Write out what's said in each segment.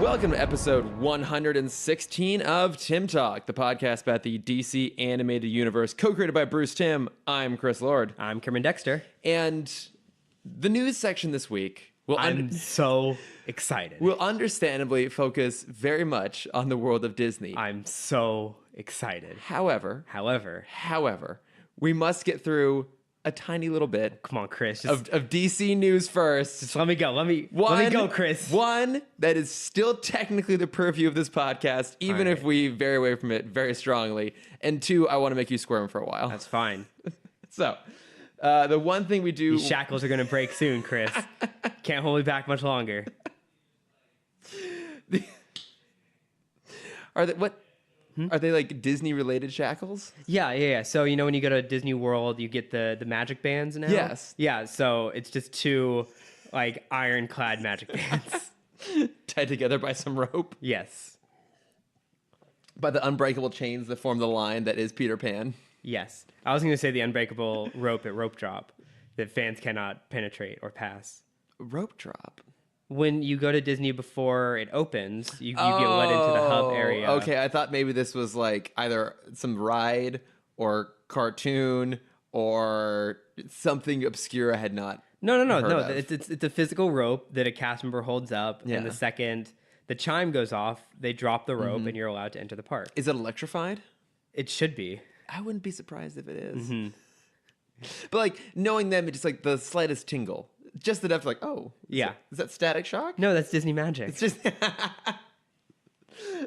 Welcome to episode 116 of Tim Talk, the podcast about the DC animated universe, co-created by Bruce Timm. I'm Chris Lord. I'm Cameron Dexter. And the news section this week I'm so excited. will understandably focus very much on the world of Disney. I'm so excited. However, we must get through a tiny little bit Come on, Chris. of DC news first. Just let me go. Let me go, Chris. One, that is still technically the purview of this podcast, even if we vary away from it very strongly. And two, I want to make you squirm for a while. That's fine. So, the one thing we do... These shackles are going to break soon, Chris. Can't hold me back much longer. Are they like Disney-related shackles? Yeah. So, you know, when you go to Disney World, you get the magic bands now? Yes. Yeah, so it's just two, like, ironclad magic bands. Tied together by some rope? Yes. By the unbreakable chains that form the line that is Peter Pan? Yes. I was going to say the unbreakable rope at Rope Drop that fans cannot penetrate or pass. Rope drop? When you go to Disney before it opens, you get let into the hub area. Okay, I thought maybe this was like either some ride or cartoon or something obscure I had not No. heard of. It's a physical rope that a cast member holds up, Yeah. and the second the chime goes off, they drop the rope, and you're allowed to enter the park. Is it electrified? It should be. I wouldn't be surprised if it is. But like knowing them, it's just like the slightest tingle. Just enough to like, oh. Is that Static Shock? No, that's Disney magic. It's just...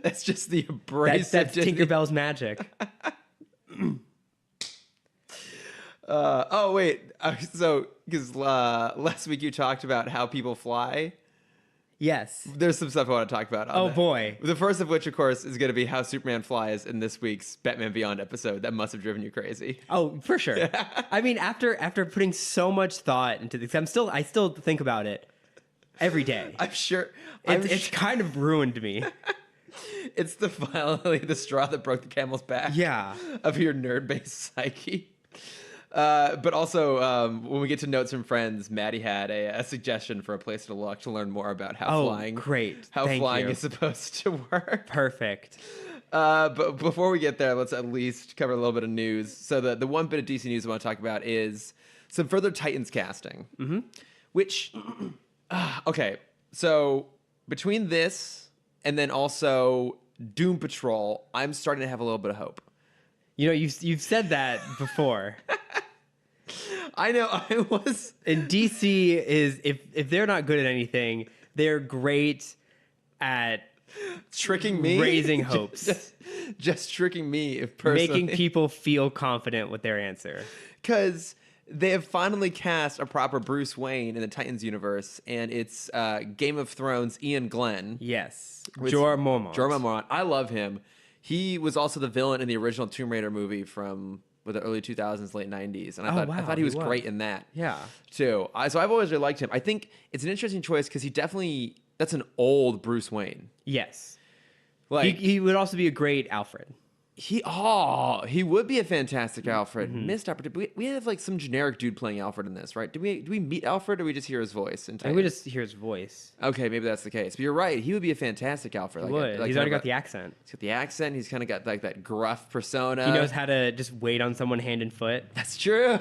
That's just the abrasive... That's Disney- Tinkerbell's magic. Oh, wait. So, because last week you talked about how people fly. Yes. There's some stuff I want to talk about. On Oh, that. boy. The first of which, of course, is going to be how Superman flies in this week's Batman Beyond episode. That must have driven you crazy. Oh, for sure. I mean, after putting so much thought into this, I still think about it every day. I'm sure. It's kind of ruined me. It's finally the straw that broke the camel's back. Yeah. Of your nerd-based psyche. But also, when we get to notes from friends, Maddie had a suggestion for a place to look to learn more about how flying. Great. How Thank flying you. is supposed to work. Perfect. But before we get there, let's at least cover a little bit of news. So the one bit of DC news I want to talk about is some further Titans casting. Mm-hmm. Which, okay, so between this and then also Doom Patrol, I'm starting to have a little bit of hope. You know, you've said that before. I know, I was... And DC is, if they're not good at anything, they're great at tricking me, raising hopes. Just tricking me, if personally. Making people feel confident with their answer. Because they have finally cast a proper Bruce Wayne in the Titans universe, and it's Game of Thrones Ian Glenn. Yes. With Jorah Mormont. I love him. He was also the villain in the original Tomb Raider movie from the early 2000s, late 90s. And I thought he was great in that. Yeah. Too. So I've always really liked him. I think it's an interesting choice because that's an old Bruce Wayne. Yes. Like He would also be a great Alfred. He would be a fantastic Alfred. Missed opportunity. We have like some generic dude playing Alfred in this, right? Do we meet Alfred or do we just hear his voice? And we just hear his voice. Okay, maybe that's the case. But you're right. He would be a fantastic Alfred. He would. He's already got the accent. He's got the accent. He's kind of got like that gruff persona. He knows how to just wait on someone hand and foot. That's true.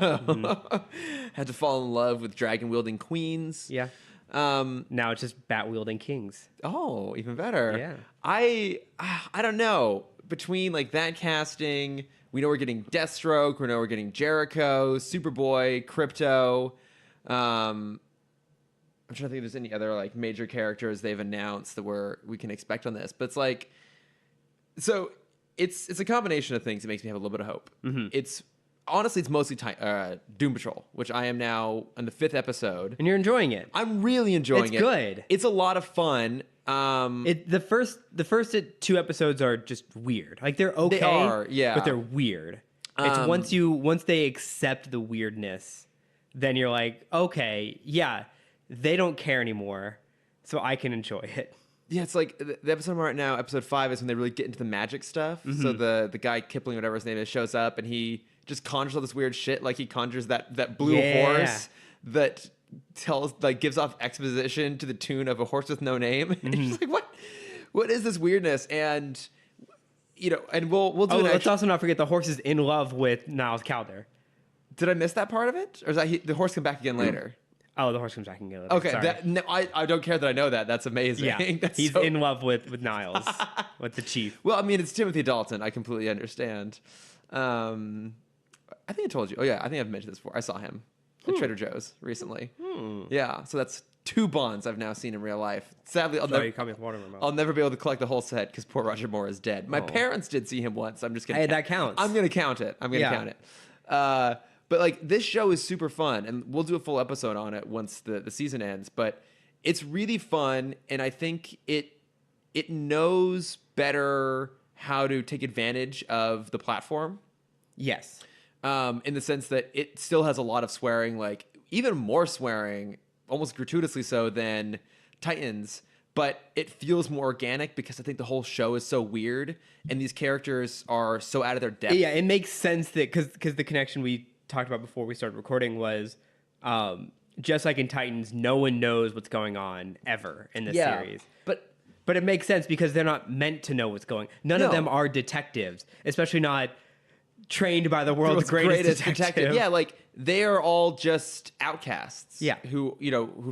Had to fall in love with dragon wielding queens. Yeah. Now it's just bat wielding kings. Oh, even better. Yeah. I don't know. Between like that casting, we know we're getting Deathstroke, we know we're getting Jericho, Superboy, Crypto. I'm trying to think if there's any other like major characters they've announced that we can expect on this. But it's like, so it's a combination of things that makes me have a little bit of hope. Mm-hmm. It's mostly Doom Patrol, which I am now on the 5th episode. And you're enjoying it. I'm really enjoying it. It's good. It's a lot of fun. The first 2 episodes are just weird. Like they're okay, they are, yeah, but they're weird. It's once they accept the weirdness, then you're like, okay, yeah, they don't care anymore, so I can enjoy it. Yeah, it's like the episode I'm on right now, episode 5, is when they really get into the magic stuff. Mm-hmm. So the guy Kipling, whatever his name is, shows up and he just conjures all this weird shit. Like he conjures that blue horse that gives off exposition to the tune of A Horse with No Name. And you're just like, what? what is this weirdness? And and we'll do Let's also not forget the horse is in love with Niles Calder. Did I miss that part of it, or is that the horse come back again later? Oh, the horse comes back again later. Okay, Sorry. I don't care that I know that. That's amazing. Yeah, That's he's in love with Niles, with the chief. Well, I mean, it's Timothy Dalton. I completely understand. I think I told you. Oh yeah, I think I've mentioned this before. I saw him at Trader Joe's recently. Yeah, so that's 2 Bonds I've now seen in real life. Sadly, You caught me with water in my mouth. I'll never be able to collect the whole set because poor Roger Moore is dead. My parents did see him once. I'm just gonna. Hey, that counts. I'm gonna count it. Count it. But like this show is super fun, and we'll do a full episode on it once the season ends. But it's really fun, and I think it knows better how to take advantage of the platform. Yes. In the sense that it still has a lot of swearing, like even more swearing, almost gratuitously so than Titans, but it feels more organic because I think the whole show is so weird and these characters are so out of their depth. Yeah, it makes sense that because the connection we talked about before we started recording was just like in Titans, no one knows what's going on ever in this series. But it makes sense because they're not meant to know what's going on. None of them are detectives, especially not trained by the world's greatest detective. Yeah, like they are all just outcasts. Yeah. Who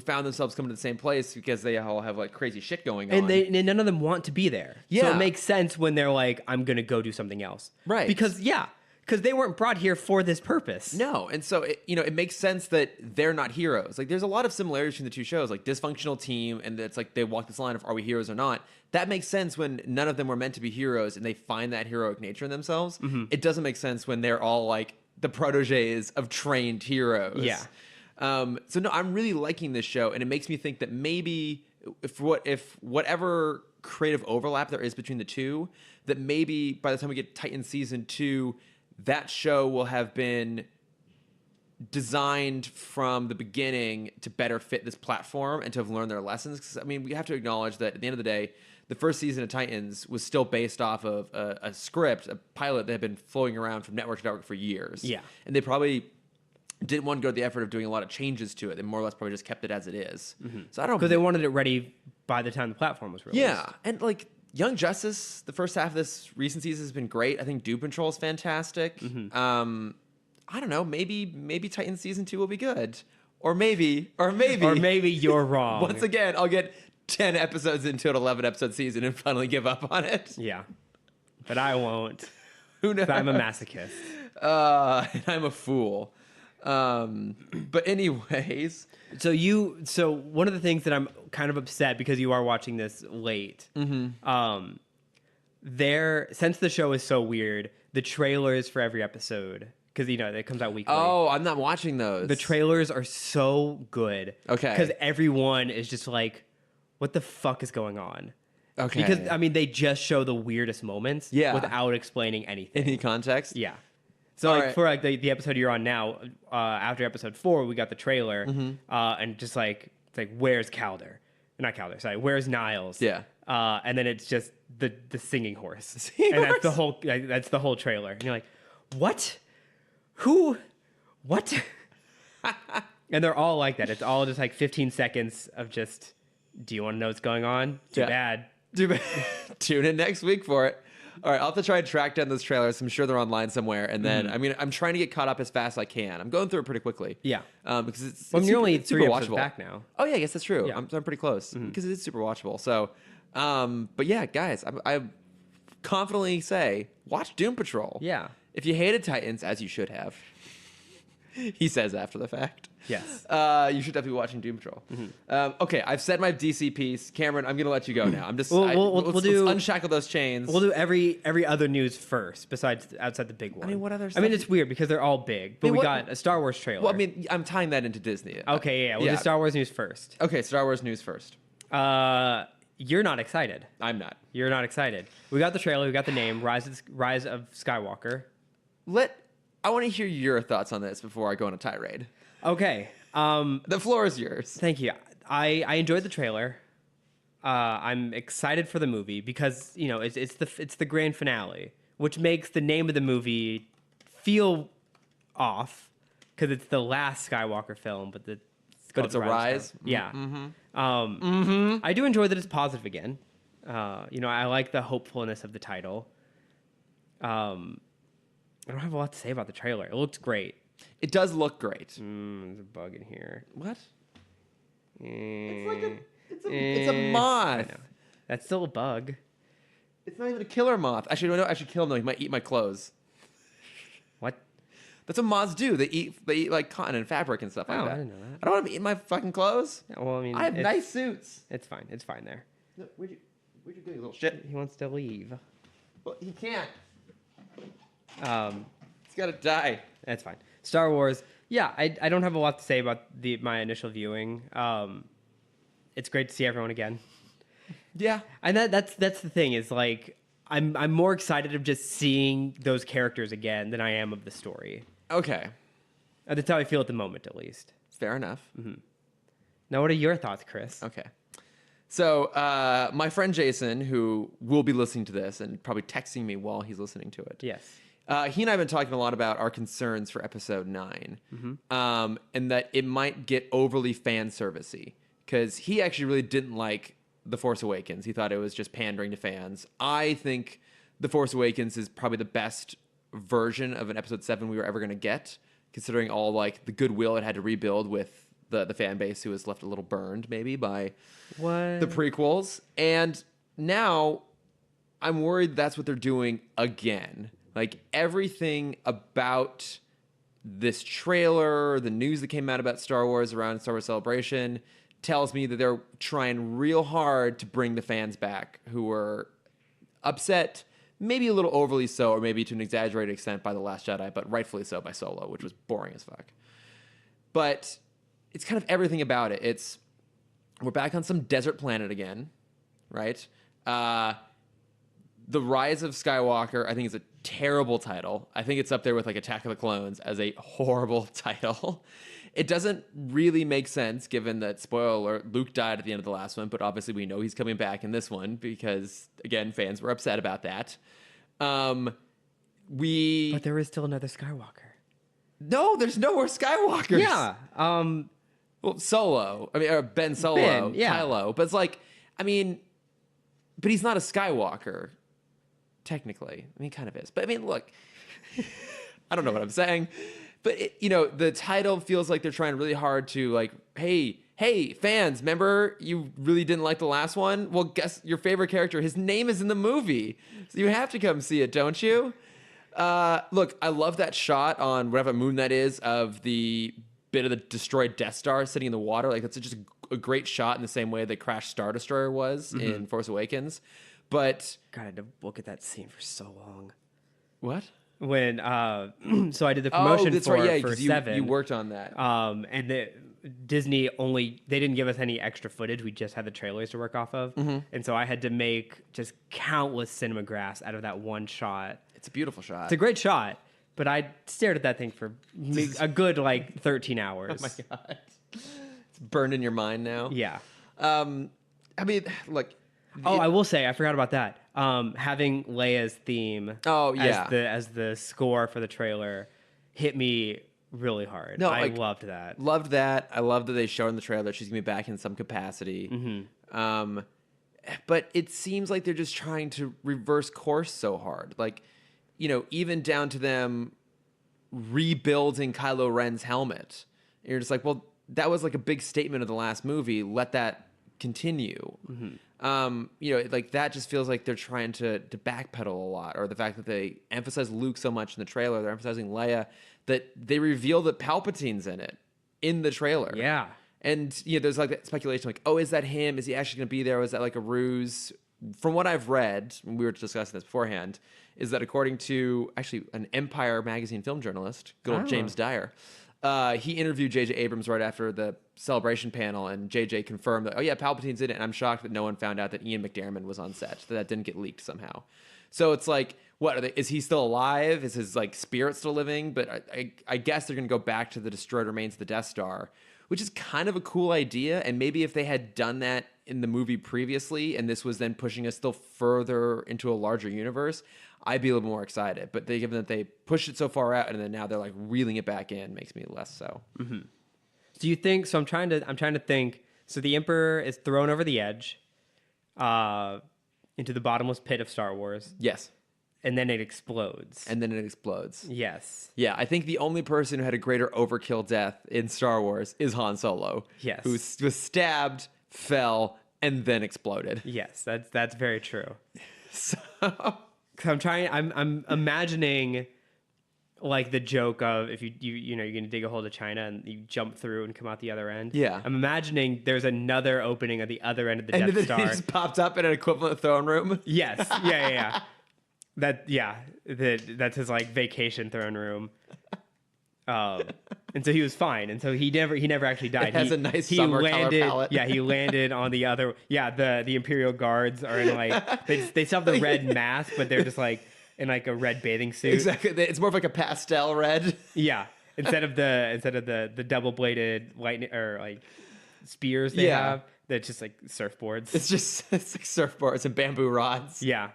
found themselves coming to the same place because they all have like crazy shit going on. And none of them want to be there. Yeah. So it makes sense when they're like, I'm going to go do something else. Right. Because they weren't brought here for this purpose. No, and so it makes sense that they're not heroes. Like there's a lot of similarities between the two shows, like dysfunctional team, and it's like they walk this line of are we heroes or not. That makes sense when none of them were meant to be heroes and they find that heroic nature in themselves. Mm-hmm. It doesn't make sense when they're all like the proteges of trained heroes. Yeah. So no, I'm really liking this show, and it makes me think that maybe if whatever creative overlap there is between the two, that maybe by the time we get Titan season 2, that show will have been designed from the beginning to better fit this platform and to have learned their lessons. Because I mean, we have to acknowledge that at the end of the day, the first season of Titans was still based off of a script, a pilot that had been flowing around from network to network for years. Yeah. And they probably didn't want to go to the effort of doing a lot of changes to it. They more or less probably just kept it as it is. Mm-hmm. So I don't because they wanted it ready by the time the platform was released. Yeah, and like Young Justice, the first half of this recent season has been great. I think Doom Patrol is fantastic. Mm-hmm. I don't know. Maybe Titan season 2 will be good, or maybe you're wrong. Once again, I'll get 10 episodes into an 11 episode season and finally give up on it. Yeah, but I won't. Who knows? I'm a masochist. And I'm a fool. But anyways, so one of the things that I'm kind of upset because you are watching this late. Mm-hmm. Since the show is so weird, the trailers for every episode, because it comes out weekly. Oh, I'm not watching those. The trailers are so good. Okay. Because everyone is just like, what the fuck is going on? Okay. Because I mean, they just show the weirdest moments. Yeah. Without explaining anything. Any context? Yeah. So for like the episode you're on now, after episode 4, we got the trailer, mm-hmm. And just like it's like where's Calder? Not Calder, sorry. Where's Niles? Yeah. And then it's just the singing horse, singing and horse? that's the whole trailer. And you're like, what? Who? What? And they're all like that. It's all just like 15 seconds of just, do you want to know what's going on? Too bad. Tune in next week for it. All right, I'll have to try and track down those trailers. I'm sure they're online somewhere. And then, I'm trying to get caught up as fast as I can. I'm going through it pretty quickly. Yeah. Because it's you're only super 3 episodes watchable. back now. Oh, yeah, I guess that's true. Yeah. I'm pretty close because it is super watchable. So, but yeah, guys, I confidently say, watch Doom Patrol. Yeah. If you hated Titans, as you should have, he says after the fact. Yes. You should definitely be watching Doom Patrol. Mm-hmm. Okay, I've said my DC piece. Cameron, I'm going to let you go now. I'm just let's unshackle those chains. We'll do every other news first, besides outside the big one. I mean, what other stuff? I mean, it's weird because they're all big, but we got a Star Wars trailer. Well, I mean, I'm tying that into Disney. Okay, yeah. We'll do Star Wars news first. Okay, Star Wars news first. You're not excited. I'm not. You're not excited. We got the trailer. We got the name, Rise of Skywalker. I want to hear your thoughts on this before I go on a tirade. Okay. The floor is yours. Thank you. I enjoyed the trailer. I'm excited for the movie because it's the grand finale, which makes the name of the movie feel off because it's the last Skywalker film, but it's a rise. Yeah. I do enjoy that it's positive again. I like the hopefulness of the title. I don't have a lot to say about the trailer. It looks great. It does look great. There's a bug in here. What? It's like it's a moth. I know. That's still a bug. It's not even a killer moth. Actually, no, I should kill him though. He might eat my clothes. What? That's what moths do. They eat like cotton and fabric and stuff like that. I didn't know that. I don't want to eat my fucking clothes. Yeah, well, I mean, I have nice suits. It's fine. It's fine there. No, where'd you go, you little shit? He wants to leave. Well, he can't. Um, He's got to die. That's fine. Star Wars. Yeah, I don't have a lot to say about my initial viewing. It's great to see everyone again. Yeah, and that's the thing is like I'm more excited of just seeing those characters again than I am of the story. Okay. That's how I feel at the moment, at least. Fair enough. Mm-hmm. Now, what are your thoughts, Chris? Okay. So, my friend Jason, who will be listening to this and probably texting me while he's listening to it. Yes. He and I have been talking a lot about our concerns for episode 9. Mm-hmm. And that it might get overly fan servicey. Because he actually really didn't like The Force Awakens. He thought it was just pandering to fans. I think The Force Awakens is probably the best version of an episode 7 we were ever going to get, considering all like the goodwill it had to rebuild with the fan base who was left a little burned maybe by the prequels. And now I'm worried that's what they're doing again. Like everything about this trailer, the news that came out about Star Wars around Star Wars Celebration tells me that they're trying real hard to bring the fans back who were upset, maybe a little overly so, or maybe to an exaggerated extent by The Last Jedi, but rightfully so by Solo, which was boring as fuck. But it's kind of everything about it. We're back on some desert planet again, right? The Rise of Skywalker, I think, is a terrible title. I think it's up there with like Attack of the Clones as a horrible title. It doesn't really make sense given that, spoiler alert, Luke died at the end of the last one, but obviously we know he's coming back in this one because, again, fans were upset about that. But there is still another Skywalker. No, there's no more Skywalkers. Yeah. Well, Solo. I mean, or Ben Solo. Ben, yeah. Kylo. But it's like, I mean, but he's not a Skywalker, technically. I mean, he kind of is. But I mean, look, I don't know what I'm saying. But, the title feels like they're trying really hard to like, hey, fans, remember you really didn't like the last one? Well, guess your favorite character, his name is in the movie. So you have to come see it, don't you? Look, I love that shot on whatever moon that is of the bit of the destroyed Death Star sitting in the water. Like, that's just a great shot in the same way that Crash Star Destroyer was in Force Awakens. But God, I had to look at that scene for so long. What? When so I did the promotion for 7. You worked on that. And Disney they didn't give us any extra footage. We just had the trailers to work off of. And so I had to make just countless cinemagraphs out of that one shot. It's a beautiful shot. It's a great shot, but I stared at that thing for a good like 13 hours. Oh my God. It's burned in your mind now. Yeah. I mean, look. I will say, I forgot about that. Having Leia's theme as the score for the trailer hit me really hard. No, I loved that. Loved that. I love that they showed in the trailer she's going to be back in some capacity. But it seems like they're just trying to reverse course so hard. Like, even down to them rebuilding Kylo Ren's helmet. And you're just like, well, that was like a big statement of the last movie. Let that continue. Like that just feels like they're trying to backpedal a lot, or the fact that they emphasize Luke so much in the trailer, they're emphasizing Leia, that they reveal that Palpatine's in it in the trailer. Yeah. And there's like that speculation, like, oh, is that him? Is he actually going to be there? Or is that like a ruse? From what I've read, and we were discussing this beforehand, is that according to actually an Empire magazine film journalist, good old James Dyer, he interviewed J.J. Abrams right after the Celebration panel, and J.J. confirmed that, oh yeah, Palpatine's in it, and I'm shocked that no one found out that Ian McDiarmid was on set, that didn't get leaked somehow. So it's like, is he still alive? Is his like spirit still living? But I guess they're going to go back to the destroyed remains of the Death Star, which is kind of a cool idea. And maybe if they had done that in the movie previously, and this was then pushing us still further into a larger universe, I'd be a little more excited. But given that they pushed it so far out and then now they're like reeling it back in, makes me less so. Do you think so? I'm trying to think. So the Emperor is thrown over the edge. into the bottomless pit of Star Wars, Yes. and then it explodes. And then it explodes. Yes. Yeah, I think the only person who had a greater overkill death in Star Wars is Han Solo. Yes. Who was stabbed, fell, and then exploded. Yes, that's very true. So, 'Cause I'm imagining like the joke of if you know you're gonna dig a hole to China and you jump through and come out the other end. Yeah. I'm imagining there's another opening at the other end of the and Death then Star. he just popped up in an equivalent throne room. Yes. Yeah. That's his like vacation throne room. And so he was fine, and so he never actually died. It has a nice summer color palette. Yeah, he landed on the other. Yeah, the Imperial Guards are in like they still have the red mask, but they're just like in like a red bathing suit. Exactly. It's more of like a pastel red. Yeah, instead of the double bladed lightning or like spears they have, that's just like surfboards. It's like surfboards and bamboo rods. Yeah.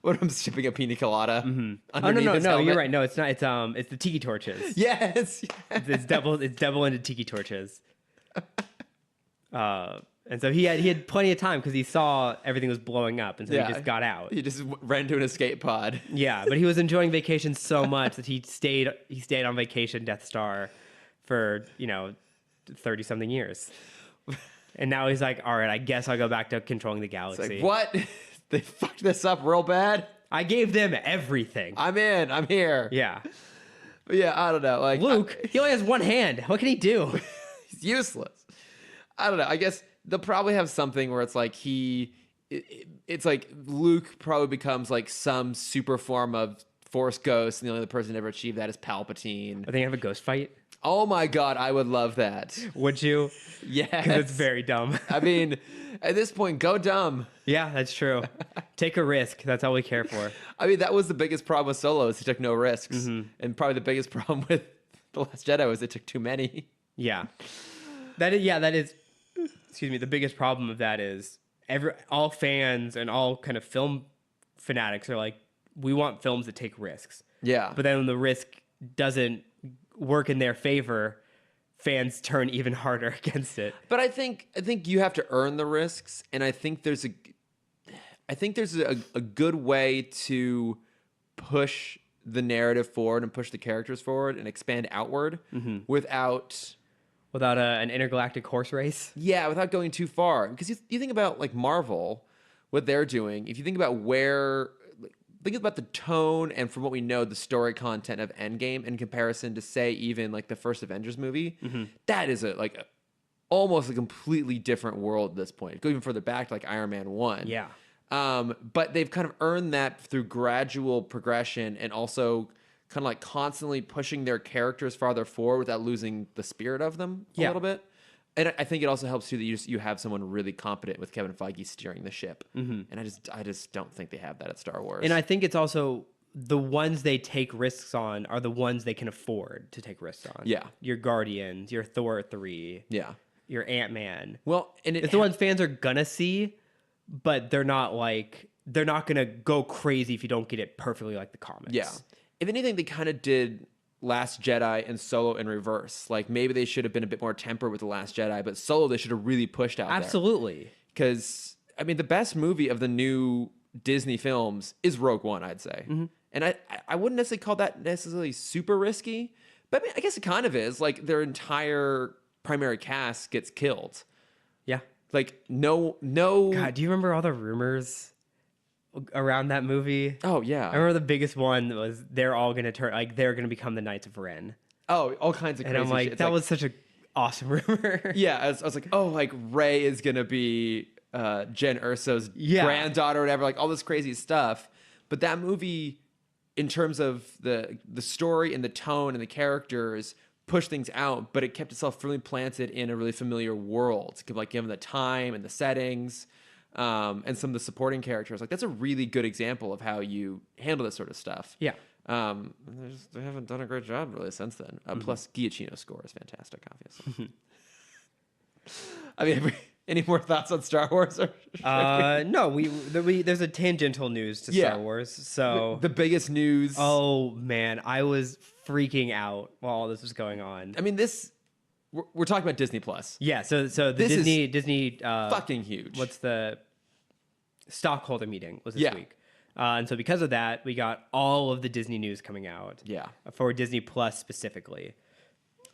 What I'm shipping a pina colada. Oh underneath his no, helmet. you're right. No, it's not. It's the tiki torches. Yes. It's double ended tiki torches. And so he had plenty of time because he saw everything was blowing up, and so he just got out. He just ran to an escape pod. Yeah, but he was enjoying vacation so much that he stayed on vacation Death Star for 30 something years, and now he's like, all right, I guess I'll go back to controlling the galaxy. It's like, what? They fucked this up real bad. I gave them everything. I'm in. I'm here. Yeah. But yeah, I don't know. Like Luke, he only has one hand. What can he do? He's useless. I don't know. I guess they'll probably have something where it's like it's like Luke probably becomes like some super form of Force Ghost, and the only other person to ever achieve that is Palpatine. Are they gonna have a ghost fight? Oh my god, I would love that. Would you? Yes. Because it's very dumb. I mean, at this point, go dumb. Yeah, that's true. Take a risk. That's all we care for. I mean, that was the biggest problem with Solo is he took no risks. And probably the biggest problem with The Last Jedi was it took too many. Yeah. That is excuse me, the biggest problem of that is all fans and all kind of film fanatics are like, we want films that take risks. Yeah. But then when the risk doesn't work in their favor, fans turn even harder against it. But I think you have to earn the risks, and I think there's a good way to push the narrative forward and push the characters forward and expand outward without an intergalactic horse race. Yeah, without going too far. Because you think about like Marvel, what they're doing. If you think about think about the tone and from what we know, the story content of Endgame in comparison to say even like the first Avengers movie, that is almost a completely different world at this point. Go even further back to like Iron Man 1. Yeah. But they've kind of earned that through gradual progression and also kind of like constantly pushing their characters farther forward without losing the spirit of them a little bit. And I think it also helps too that you have someone really competent with Kevin Feige steering the ship. And I just don't think they have that at Star Wars. And I think it's also the ones they take risks on are the ones they can afford to take risks on. Yeah. Your Guardians, your Thor 3. Yeah. Your Ant-Man. Well, and it's the ones fans are gonna see, but they're not gonna go crazy if you don't get it perfectly like the comics. Yeah. If anything, they kind of did Last Jedi and Solo in reverse. Like maybe they should have been a bit more tempered with The Last Jedi, but Solo they should have really pushed out Absolutely. Because, I mean, the best movie of the new Disney films is Rogue One, I'd say. And I wouldn't necessarily call that necessarily super risky, but I mean, I guess it kind of is. Like their entire primary cast gets killed. Yeah. Like no. God, do you remember all the rumors around that movie? Oh yeah. I remember the biggest one was they're all gonna they're gonna become the Knights of Ren. Oh, all kinds of crazy and I'm like, shit. that was such a awesome rumor. Yeah, I was like, oh, like Rey is gonna be Jen Erso's granddaughter or whatever, like all this crazy stuff. But that movie, in terms of the story and the tone and the characters, pushed things out, but it kept itself firmly planted in a really familiar world. Like given the time and the settings. And some of the supporting characters, like that's a really good example of how you handle this sort of stuff. Yeah. They haven't done a great job really since then. Plus, Giacchino's score is fantastic, obviously. I mean, any more thoughts on Star Wars? No, there's a tangential news to Star Wars. So the biggest news. Oh man, I was freaking out while all this was going on. I mean, we're talking about Disney Plus. Yeah, so the Disney fucking huge. What's the stockholder meeting was this Yeah. week. And so because of that, we got all of the Disney news coming out. Yeah. For Disney Plus specifically.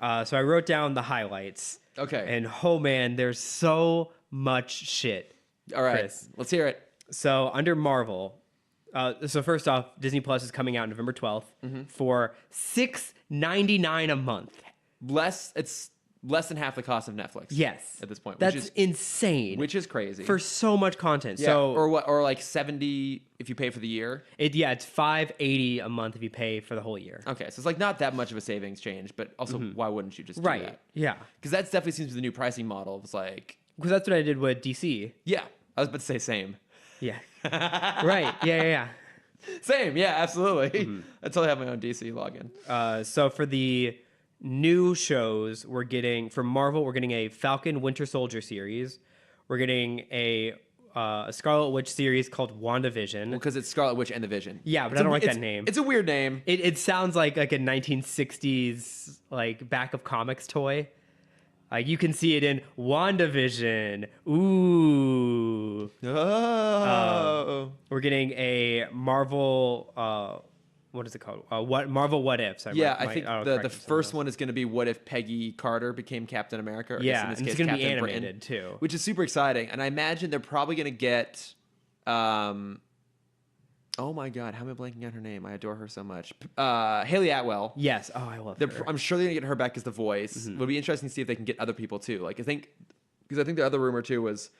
So I wrote down the highlights. Okay. And oh man, there's so much shit. All right. Chris. Let's hear it. So under Marvel, so first off, Disney Plus is coming out November 12th for $6.99 a month. It's less than half the cost of Netflix. Yes. At this point. That's insane. Which is crazy. For so much content. yeah. So or like 70 if you pay for the year. it's $5.80 a month if you pay for the whole year. Okay, so it's like not that much of a savings change, but also why wouldn't you just do Right. that? Yeah. Because that definitely seems to be the new pricing model. It's like, Because that's what I did with DC. yeah, I was about to say same. Yeah. Right. Yeah. Same, yeah, absolutely. I totally have my own DC login. So for the new shows, we're getting from Marvel, we're getting a Falcon Winter Soldier series. We're getting a Scarlet Witch series called WandaVision. Well, because it's Scarlet Witch and the Vision. Yeah, but I don't like that name. It's a weird name. It sounds like a 1960s like back of comics toy. You can see it in WandaVision. Ooh. Oh. We're getting a Marvel. What is it called? Marvel What If? Sorry, Yeah, I think the first one is going to be what if Peggy Carter became Captain America? Or Yeah, in this and it's case, going to be Captain animated Britain, too. which is super exciting. And I imagine they're probably going to get. Oh my God, how am I blanking on her name? I adore her so much. Haley Atwell. Yes. Oh, I love her. I'm sure they're gonna get her back as the voice. It would be interesting to see if they can get other people too. Like because I think the other rumor too was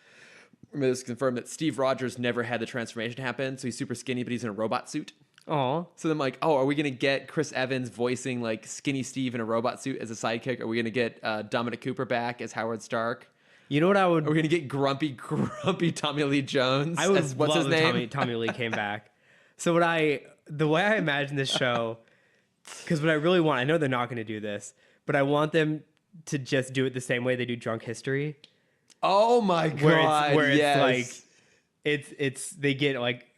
it was confirmed that Steve Rogers never had the transformation happen, so he's super skinny, but he's in a robot suit. Aw. So then, like, oh, are we gonna get Chris Evans voicing like skinny Steve in a robot suit as a sidekick? Are we gonna get Dominic Cooper back as Howard Stark? You know what I would? Are we gonna get grumpy Tommy Lee Jones? I would as, what's his love name? if Tommy Lee came back. So the way I imagine this show, because what I really want, I know they're not going to do this, but I want them to just do it the same way they do Drunk History. Oh my God! Where yes. it's like they get like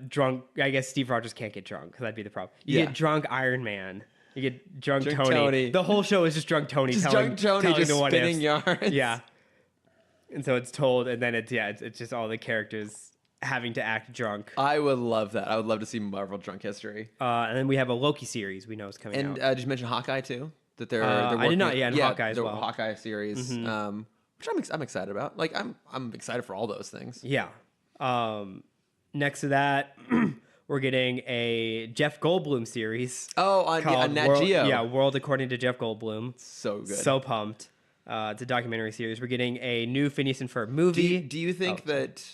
drunk. I guess Steve Rogers can't get drunk because that'd be the problem. You Yeah. get drunk Iron Man. You get drunk Drunk Tony. Tony. The whole show is just drunk Tony just telling drunk Tony just the what spinning ifs. yarns. Yeah. And so it's told, and then it's just all the characters having to act drunk. I would love that. I would love to see Marvel Drunk History. And then we have a Loki series we know is coming And out. did you mention Hawkeye too? That they're I did not. Yeah, and Hawkeye as the well. Hawkeye series, which I'm excited about. Like I'm excited for all those things. Yeah. Next to that, we're getting a Jeff Goldblum series. Oh, on Nat Geo. Yeah, World According to Jeff Goldblum. So good. So pumped. It's a documentary series. We're getting a new Phineas and Ferb movie. Do you think that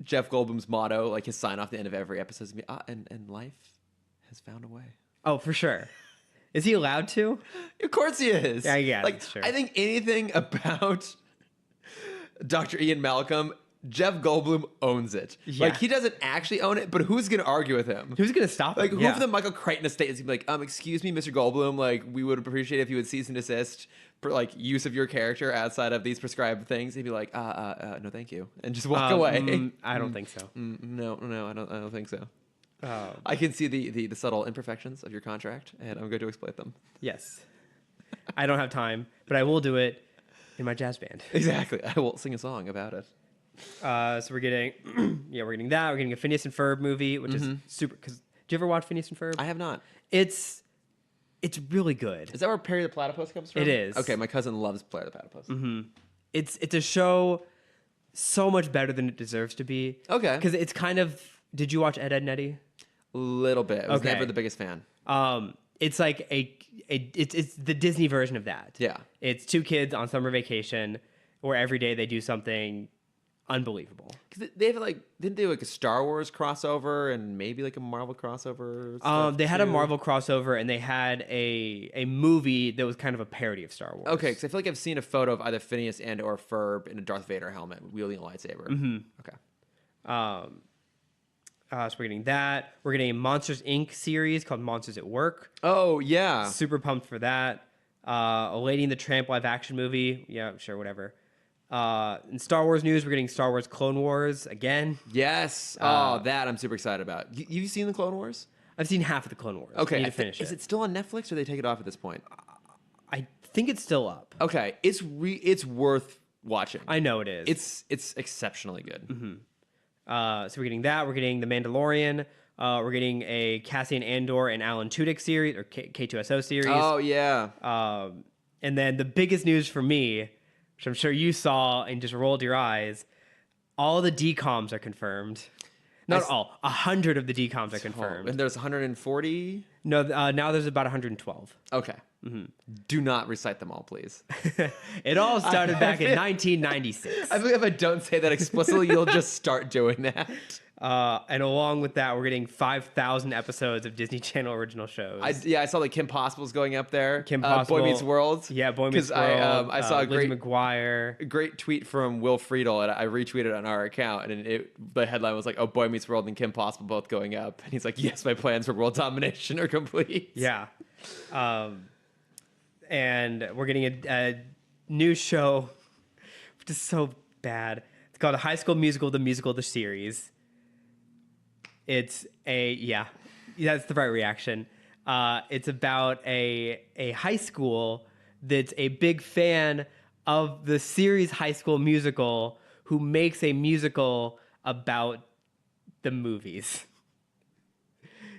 Jeff Goldblum's motto, like his sign off at the end of every episode, is gonna be, and life has found a way? Oh, for sure. Is he allowed to? Of course he is. Yeah, like that's true. I think anything about Dr. Ian Malcolm, Jeff Goldblum owns it. Yeah. Like he doesn't actually own it, but who's gonna argue with him? Who's gonna stop him? Like who Yeah. for the Michael Crichton estate is gonna be like, excuse me, Mr. Goldblum, like we would appreciate if you would cease and desist for like use of your character outside of these prescribed things. He'd be like, no, thank you, and just walk away. I don't think so. No, I don't think so. I can see the subtle imperfections of your contract, and I'm going to exploit them. Yes. I don't have time, but I will do it in my jazz band. Exactly. I will sing a song about it. So we're getting, we're getting that. We're getting a Phineas and Ferb movie, which is super. Because did you ever watch Phineas and Ferb? I have not. It's really good. Is that where Perry the Platypus comes from? It is. Okay, my cousin loves Perry the Platypus. It's a show so much better than it deserves to be. Okay. Because it's kind of. Did you watch Ed, Edd n Eddy? Little bit. I was Okay. never the biggest fan. It's like it's the Disney version of that. Yeah. It's two kids on summer vacation where every day they do something unbelievable. Because they have like, didn't they do like a Star Wars crossover and maybe like a Marvel crossover? Stuff They had a too? Marvel crossover and they had a movie that was kind of a parody of Star Wars. Okay, because I feel like I've seen a photo of either Phineas and or Ferb in a Darth Vader helmet wielding a lightsaber. Okay. So we're getting that. We're getting a Monsters Inc. series called Monsters at Work. Oh yeah. Super pumped for that. A Lady and the Tramp live action movie. Yeah, sure, whatever. In Star Wars news, we're getting Star Wars Clone Wars again. Yes. That I'm super excited about. You've seen the Clone Wars? I've seen half of the Clone Wars. Okay. I need to finish Is it still on Netflix or they take it off at this point? I think it's still up. Okay. It's worth watching. I know it is. It's exceptionally good. So we're getting that. We're getting The Mandalorian. We're getting a Cassian Andor and Alan Tudyk series, or K2SO series. Oh, yeah. And then the biggest news for me, which I'm sure you saw and just rolled your eyes, all the DCOMs are confirmed. Not all. 100 of the DCOMs are confirmed. And there's 140? No, now there's about 112. Okay. Do not recite them all, please. It all started back in 1996. I believe if I don't say that explicitly, you'll just start doing that. And along with that, we're getting 5,000 episodes of Disney Channel original shows. I saw like Kim Possible's going up there. Kim Possible. Boy Meets World. Yeah, Boy Meets World. I saw a Lizzie McGuire. great tweet from Will Friedle, and I retweeted on our account, and the headline was like, "Oh, Boy Meets World and Kim Possible both going up," and he's like, "Yes, my plans for world domination are complete." Yeah, and we're getting a new show, which is so bad. It's called High School Musical: The Musical, the series. It's that's the right reaction. It's about a high school that's a big fan of the series High School Musical, who makes a musical about the movies.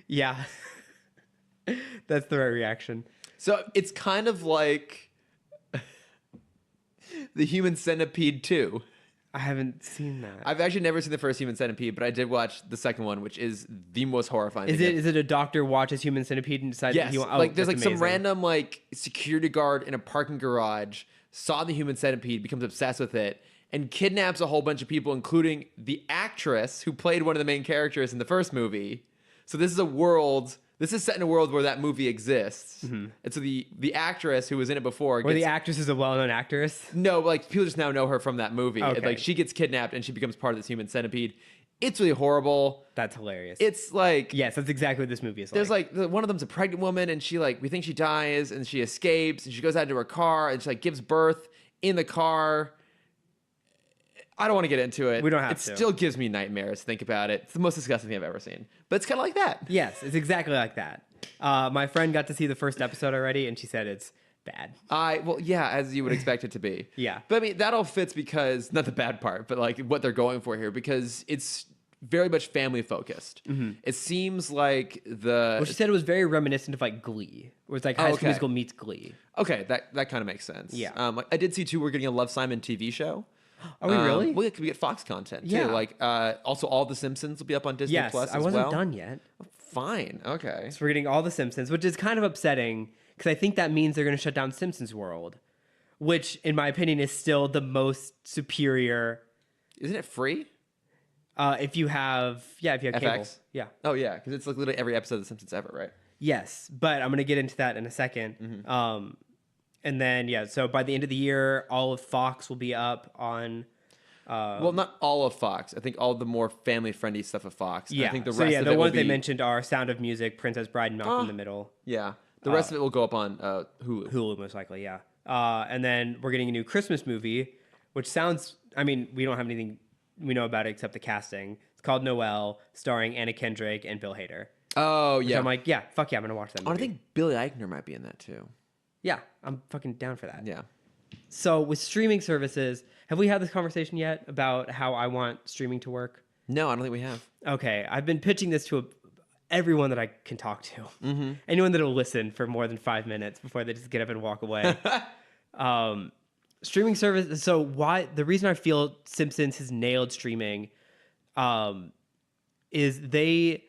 Yeah, that's the right reaction. So it's kind of like the Human Centipede 2. I haven't seen that. I've actually never seen the first Human Centipede, but I did watch the second one, which is the most horrifying. Is it a doctor watches Human Centipede and decides that he wants? Like there's like some random like security guard in a parking garage saw the Human Centipede, becomes obsessed with it, and kidnaps a whole bunch of people, including the actress who played one of the main characters in the first movie. So this is a world. This is set in a world where that movie exists. Mm-hmm. And so the actress who was in it before... the actress is a well-known actress? No, like, people just now know her from that movie. Okay. And, like, she gets kidnapped and she becomes part of this Human Centipede. It's really horrible. That's hilarious. It's like... Yes, that's exactly what this movie is like. There's, like, one of them's a pregnant woman, and she, like, we think she dies, and she escapes, and she goes out into her car, and she, like, gives birth in the car. I don't want to get into it. We don't have to. to. It still gives me nightmares to think about it. It's the most disgusting thing I've ever seen. But it's kind of like that. Yes, it's exactly like that. My friend got to see the first episode already, and she said it's bad. Well, yeah, as you would expect it to be. Yeah. But I mean, that all fits because, not the bad part, but like what they're going for here, because it's very much family focused. Mm-hmm. It seems like Well, she said it was very reminiscent of like Glee. It was like High School Musical meets Glee. Okay, that kind of makes sense. Yeah. Like, I did see too, we're getting a Love, Simon TV show. Are we really? Well, we get Fox content too. Yeah. Like, also all the Simpsons will be up on Disney Plus as well. I wasn't done yet. Fine. Okay. So we're getting all the Simpsons, which is kind of upsetting because I think that means they're going to shut down Simpsons World, which, in my opinion, is still the most superior. Isn't it free? If you have cable. FX? Yeah. Oh yeah, because it's like literally every episode of The Simpsons ever, right? Yes, but I'm going to get into that in a second. Mm-hmm. And then, so by the end of the year, all of Fox will be up on... well, not all of Fox. I think all the more family-friendly stuff of Fox. Yeah. I think the rest of the it ones will they be... mentioned are Sound of Music, Princess Bride, and Malcolm in the Middle. Yeah. The rest of it will go up on Hulu. Hulu, most likely, yeah. And then we're getting a new Christmas movie, which sounds... I mean, we don't have anything we know about it except the casting. It's called Noelle, starring Anna Kendrick and Bill Hader. Oh, yeah. So I'm like, yeah, fuck yeah, I'm going to watch that movie. I think Billy Eichner might be in that, too. Yeah, I'm fucking down for that. Yeah. So with streaming services, have we had this conversation yet about how I want streaming to work? No, I don't think we have. Okay, I've been pitching this to everyone that I can talk to. Mm-hmm. Anyone that will listen for more than 5 minutes before they just get up and walk away. Streaming service. So the reason I feel Simpsons has nailed streaming is they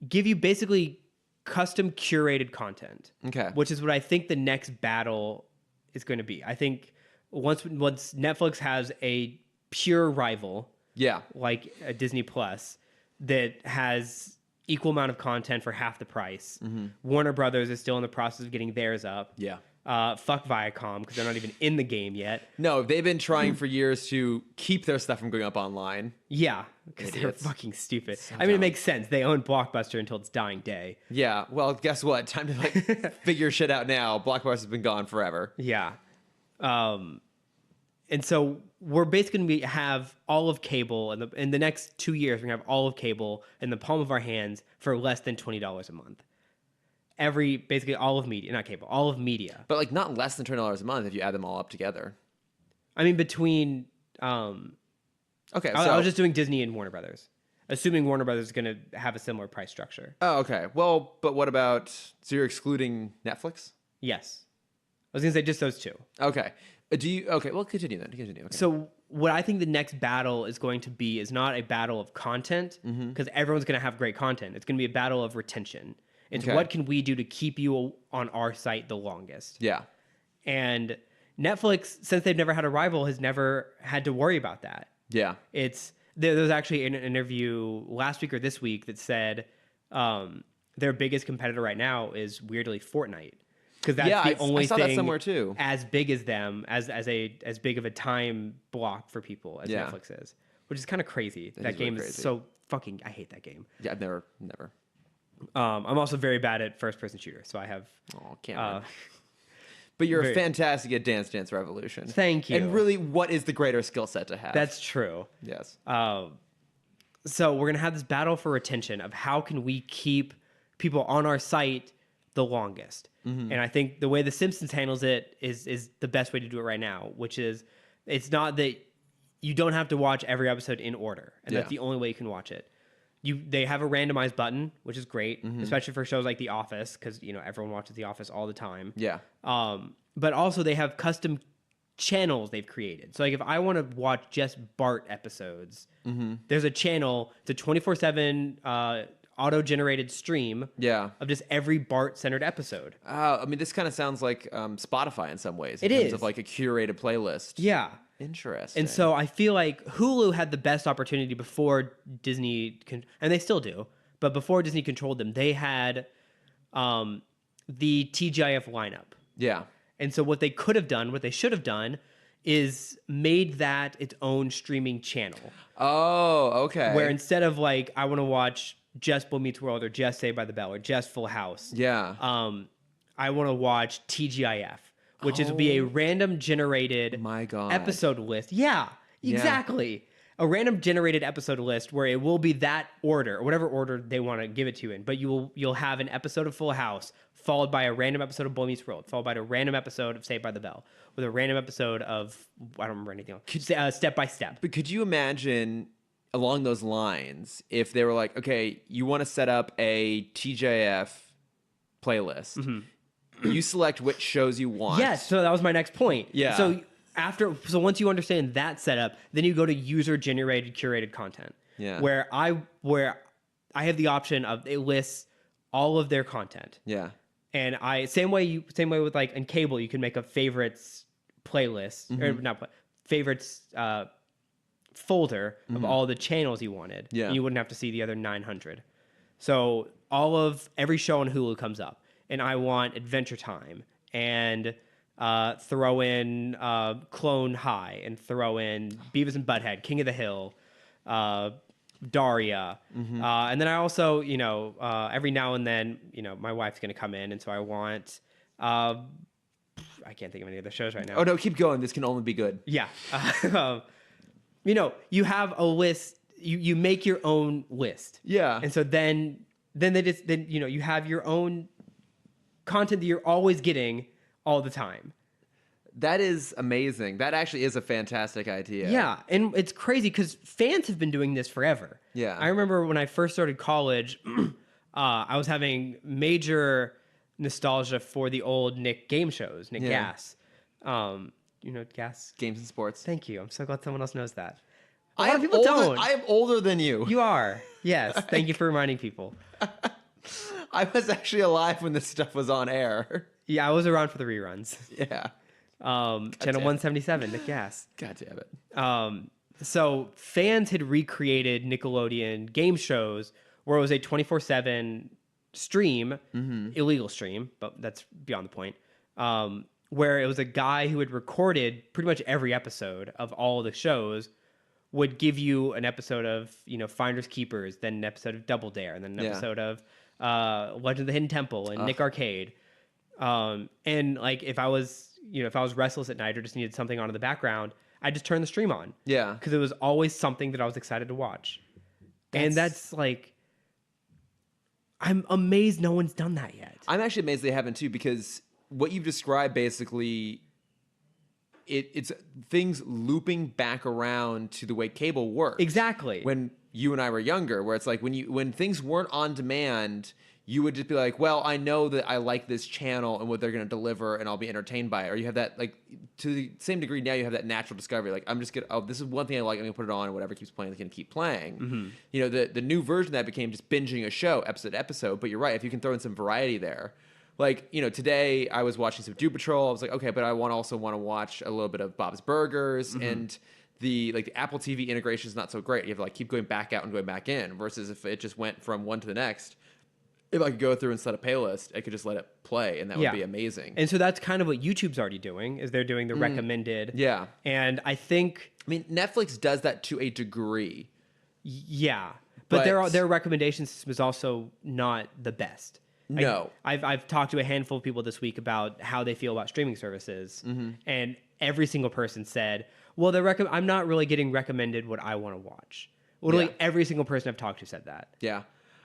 give you basically custom curated content. Okay. Which is what I think the next battle is going to be. I think once Netflix has a pure rival, like a Disney Plus, that has equal amount of content for half the price. Mm-hmm. Warner Brothers is still in the process of getting theirs up. Yeah. Fuck Viacom because they're not even in the game yet. No, they've been trying for years to keep their stuff from going up online. Yeah, because they're fucking stupid. I mean, it makes sense. They own Blockbuster until its dying day. Yeah, well, guess what? Time to like figure shit out now. Blockbuster's been gone forever. Yeah. And so we're basically going to have all of cable in the next 2 years. We're going to have all of cable in the palm of our hands for less than $20 a month. Basically all of media, not cable, all of media. But like not less than $20 a month if you add them all up together. I mean, between Okay, I was just doing Disney and Warner Brothers, assuming Warner Brothers is going to have a similar price structure. Oh, okay. Well, but what about, so you're excluding Netflix? Yes. I was going to say just those two. Okay. Okay, well, continue then. Continue. Okay. So what I think the next battle is going to be is not a battle of content, because everyone's going to have great content. It's going to be a battle of retention. It's Okay. what can we do to keep you on our site the longest? Yeah. And Netflix, since they've never had a rival, has never had to worry about that. Yeah. There was actually an interview last week or this week that said their biggest competitor right now is weirdly Fortnite, because that's the only I saw thing that somewhere too. as big as them as big of a time block for people as Yeah. Netflix is, which is kind of crazy. That That is really game is crazy. so fucking. I hate that game. Yeah, never. I'm also very bad at first person shooters, so I have. Oh, Cameron. But you're very- fantastic at Dance Dance Revolution. Thank you. And really, what is the greater skill set to have? That's true. Yes. So we're gonna have this battle for retention of how can we keep people on our site the longest. And I think the way The Simpsons handles it is the best way to do it right now, which is it's not that you don't have to watch every episode in order, and that's Yeah. the only way you can watch it. They have a randomized button, which is great, especially for shows like The Office, because everyone watches The Office all the time. Yeah. But also they have custom channels they've created. So like if I want to watch just Bart episodes, there's a channel. It's a 24/7 auto-generated stream. Yeah. Of just every Bart-centered episode. I mean, this kind of sounds like Spotify in some ways. In It terms is. of like a curated playlist. Yeah. Interesting. And so I feel like Hulu had the best opportunity before Disney, and they still do, but before Disney controlled them, they had the TGIF lineup. Yeah. And so what they could have done, what they should have done, is made that its own streaming channel. Oh, okay. Where instead of like, I want to watch just Boy Meets World or just Saved by the Bell or just Full House, Yeah. I want to watch TGIF, which is be a random generated My God. episode list. Yeah, exactly. A random generated episode list where it will be that order or whatever order they want to give it to you in. But you'll have an episode of Full House followed by a random episode of Boy Meets World, followed by a random episode of Saved by the Bell, with a random episode of I don't remember anything else. Step by Step. But could you imagine along those lines if they were like, okay, you want to set up a TJF playlist. You select which shows you want. Yes, so that was my next point. Yeah. So once you understand that setup, then you go to user generated curated content. Yeah. Where I have the option of it lists all of their content. Yeah. And same way with like in cable, you can make a favorites playlist or not favorites folder of all the channels you wanted. Yeah. And you wouldn't have to see the other 900. So every show on Hulu comes up, and I want Adventure Time and throw in Clone High and throw in Beavis and Butthead, King of the Hill, Daria, and then I also, every now and then, my wife's gonna come in, and so I want, I can't think of any other shows right now. Oh no, keep going. This can only be good. Yeah, you have a list. You make your own list. Yeah. and so then you have your own content that you're always getting all the time. That is amazing. That actually is a fantastic idea. Yeah, and it's crazy because fans have been doing this forever. Yeah. I remember when I first started college, I was having major nostalgia for the old Nick game shows, Nick Yeah. Gas. Gas? Games and sports. Thank you. I'm so glad someone else knows that. A I lot am of people older, don't. I am older than you. You are. Yes. Thank you for reminding people. I was actually alive when this stuff was on air. Yeah, I was around for the reruns. Yeah. Channel 177, Nick Gas. God damn it. So fans had recreated Nickelodeon game shows where it was a 24/7 stream, illegal stream, but that's beyond the point. Where it was a guy who had recorded pretty much every episode of all the shows, would give you an episode of Finders Keepers, then an episode of Double Dare, and then an episode of Legend of the Hidden Temple and Nick Arcade. And like if I was restless at night or just needed something on in the background, I just turned the stream on. Yeah. Because it was always something that I was excited to watch. And that's like, I'm amazed no one's done that yet. I'm actually amazed they haven't too, because what you've described basically it's things looping back around to the way cable works. Exactly. When you and I were younger, where it's like when things weren't on demand, you would just be like, well, I know that I like this channel and what they're going to deliver, and I'll be entertained by it. Or you have that, like, to the same degree now, you have that natural discovery. Like, I'm just going to, oh, this is one thing I like, I'm going to put it on, and whatever keeps playing is going to keep playing. Mm-hmm. You know, the new version of that became just binging a show, episode to episode. But you're right, if you can throw in some variety there. Like, you know, today I was watching some Doom Patrol. I was like, okay, but I also want to watch a little bit of Bob's Burgers. Mm-hmm. And the Apple TV integration is not so great. You have to, like, keep going back out and going back in. Versus if it just went from one to the next, if I could go through and set a playlist, I could just let it play, and that would be amazing. And so that's kind of what YouTube's already doing, is they're doing the recommended. Yeah. And I think... I mean, Netflix does that to a degree. Yeah. But their recommendation system is also not the best. No. I've talked to a handful of people this week about how they feel about streaming services, and every single person said, well, I'm not really getting recommended what I want to watch. Literally every single person I've talked to said that. Yeah.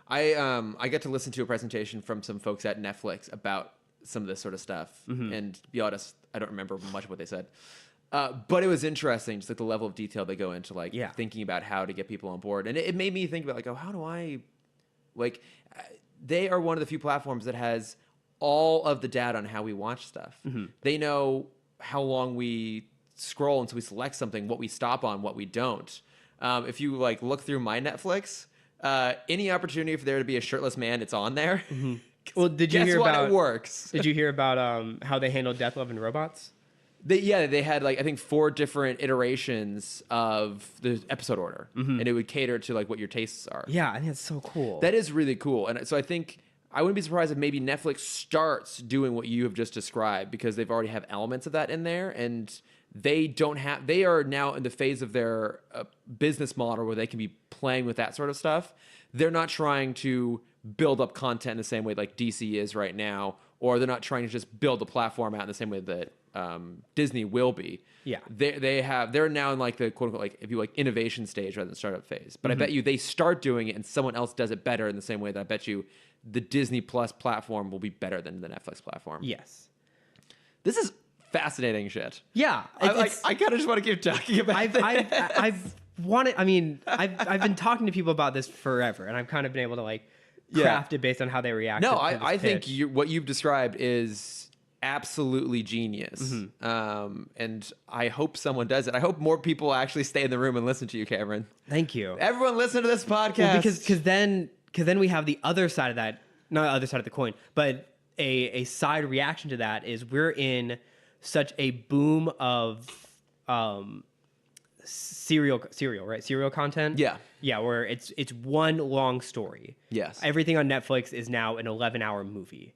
I get to listen to a presentation from some folks at Netflix about some of this sort of stuff. And to be honest, I don't remember much of what they said. But it was interesting, just like the level of detail they go into, like thinking about how to get people on board. And it made me think about, like, oh, how do I, like, they are one of the few platforms that has all of the data on how we watch stuff. They know how long we scroll, and so we select something, what we stop on, what we don't. If you, like, look through my Netflix, any opportunity for there to be a shirtless man, it's on there. Well, did you hear about it works? Did you hear about how they handled Death, Love, and Robots? They had, like, I think 4 different iterations of the episode order, and it would cater to, like, what your tastes are. Yeah, I think that's so cool. That is really cool, and so I think I wouldn't be surprised if maybe Netflix starts doing what you have just described, because they've already have elements of that in there, and they are now in the phase of their business model where they can be playing with that sort of stuff. They're not trying to build up content in the same way like DC is right now, or they're not trying to just build a platform out in the same way that Disney will be. Yeah. They're now in, like, the quote unquote, like, if you like, innovation stage rather than startup phase. But I bet you they start doing it and someone else does it better, in the same way that I bet you the Disney Plus platform will be better than the Netflix platform. Yes. This is fascinating shit. Yeah. I kind of just want to keep talking about this. I've been talking to people about this forever, and I've kind of been able to, like, craft it based on how they react. No, to I think pitch. what you've described is absolutely genius. And I hope someone does it. I hope more people actually stay in the room and listen to you, Cameron. Thank you. Everyone listen to this podcast. Well, because then we have the other side of that, not the other side of the coin, but a side reaction to that is we're in such a boom of serial content. Yeah, where it's one long story. Yes. Everything on Netflix is now an 11-hour movie.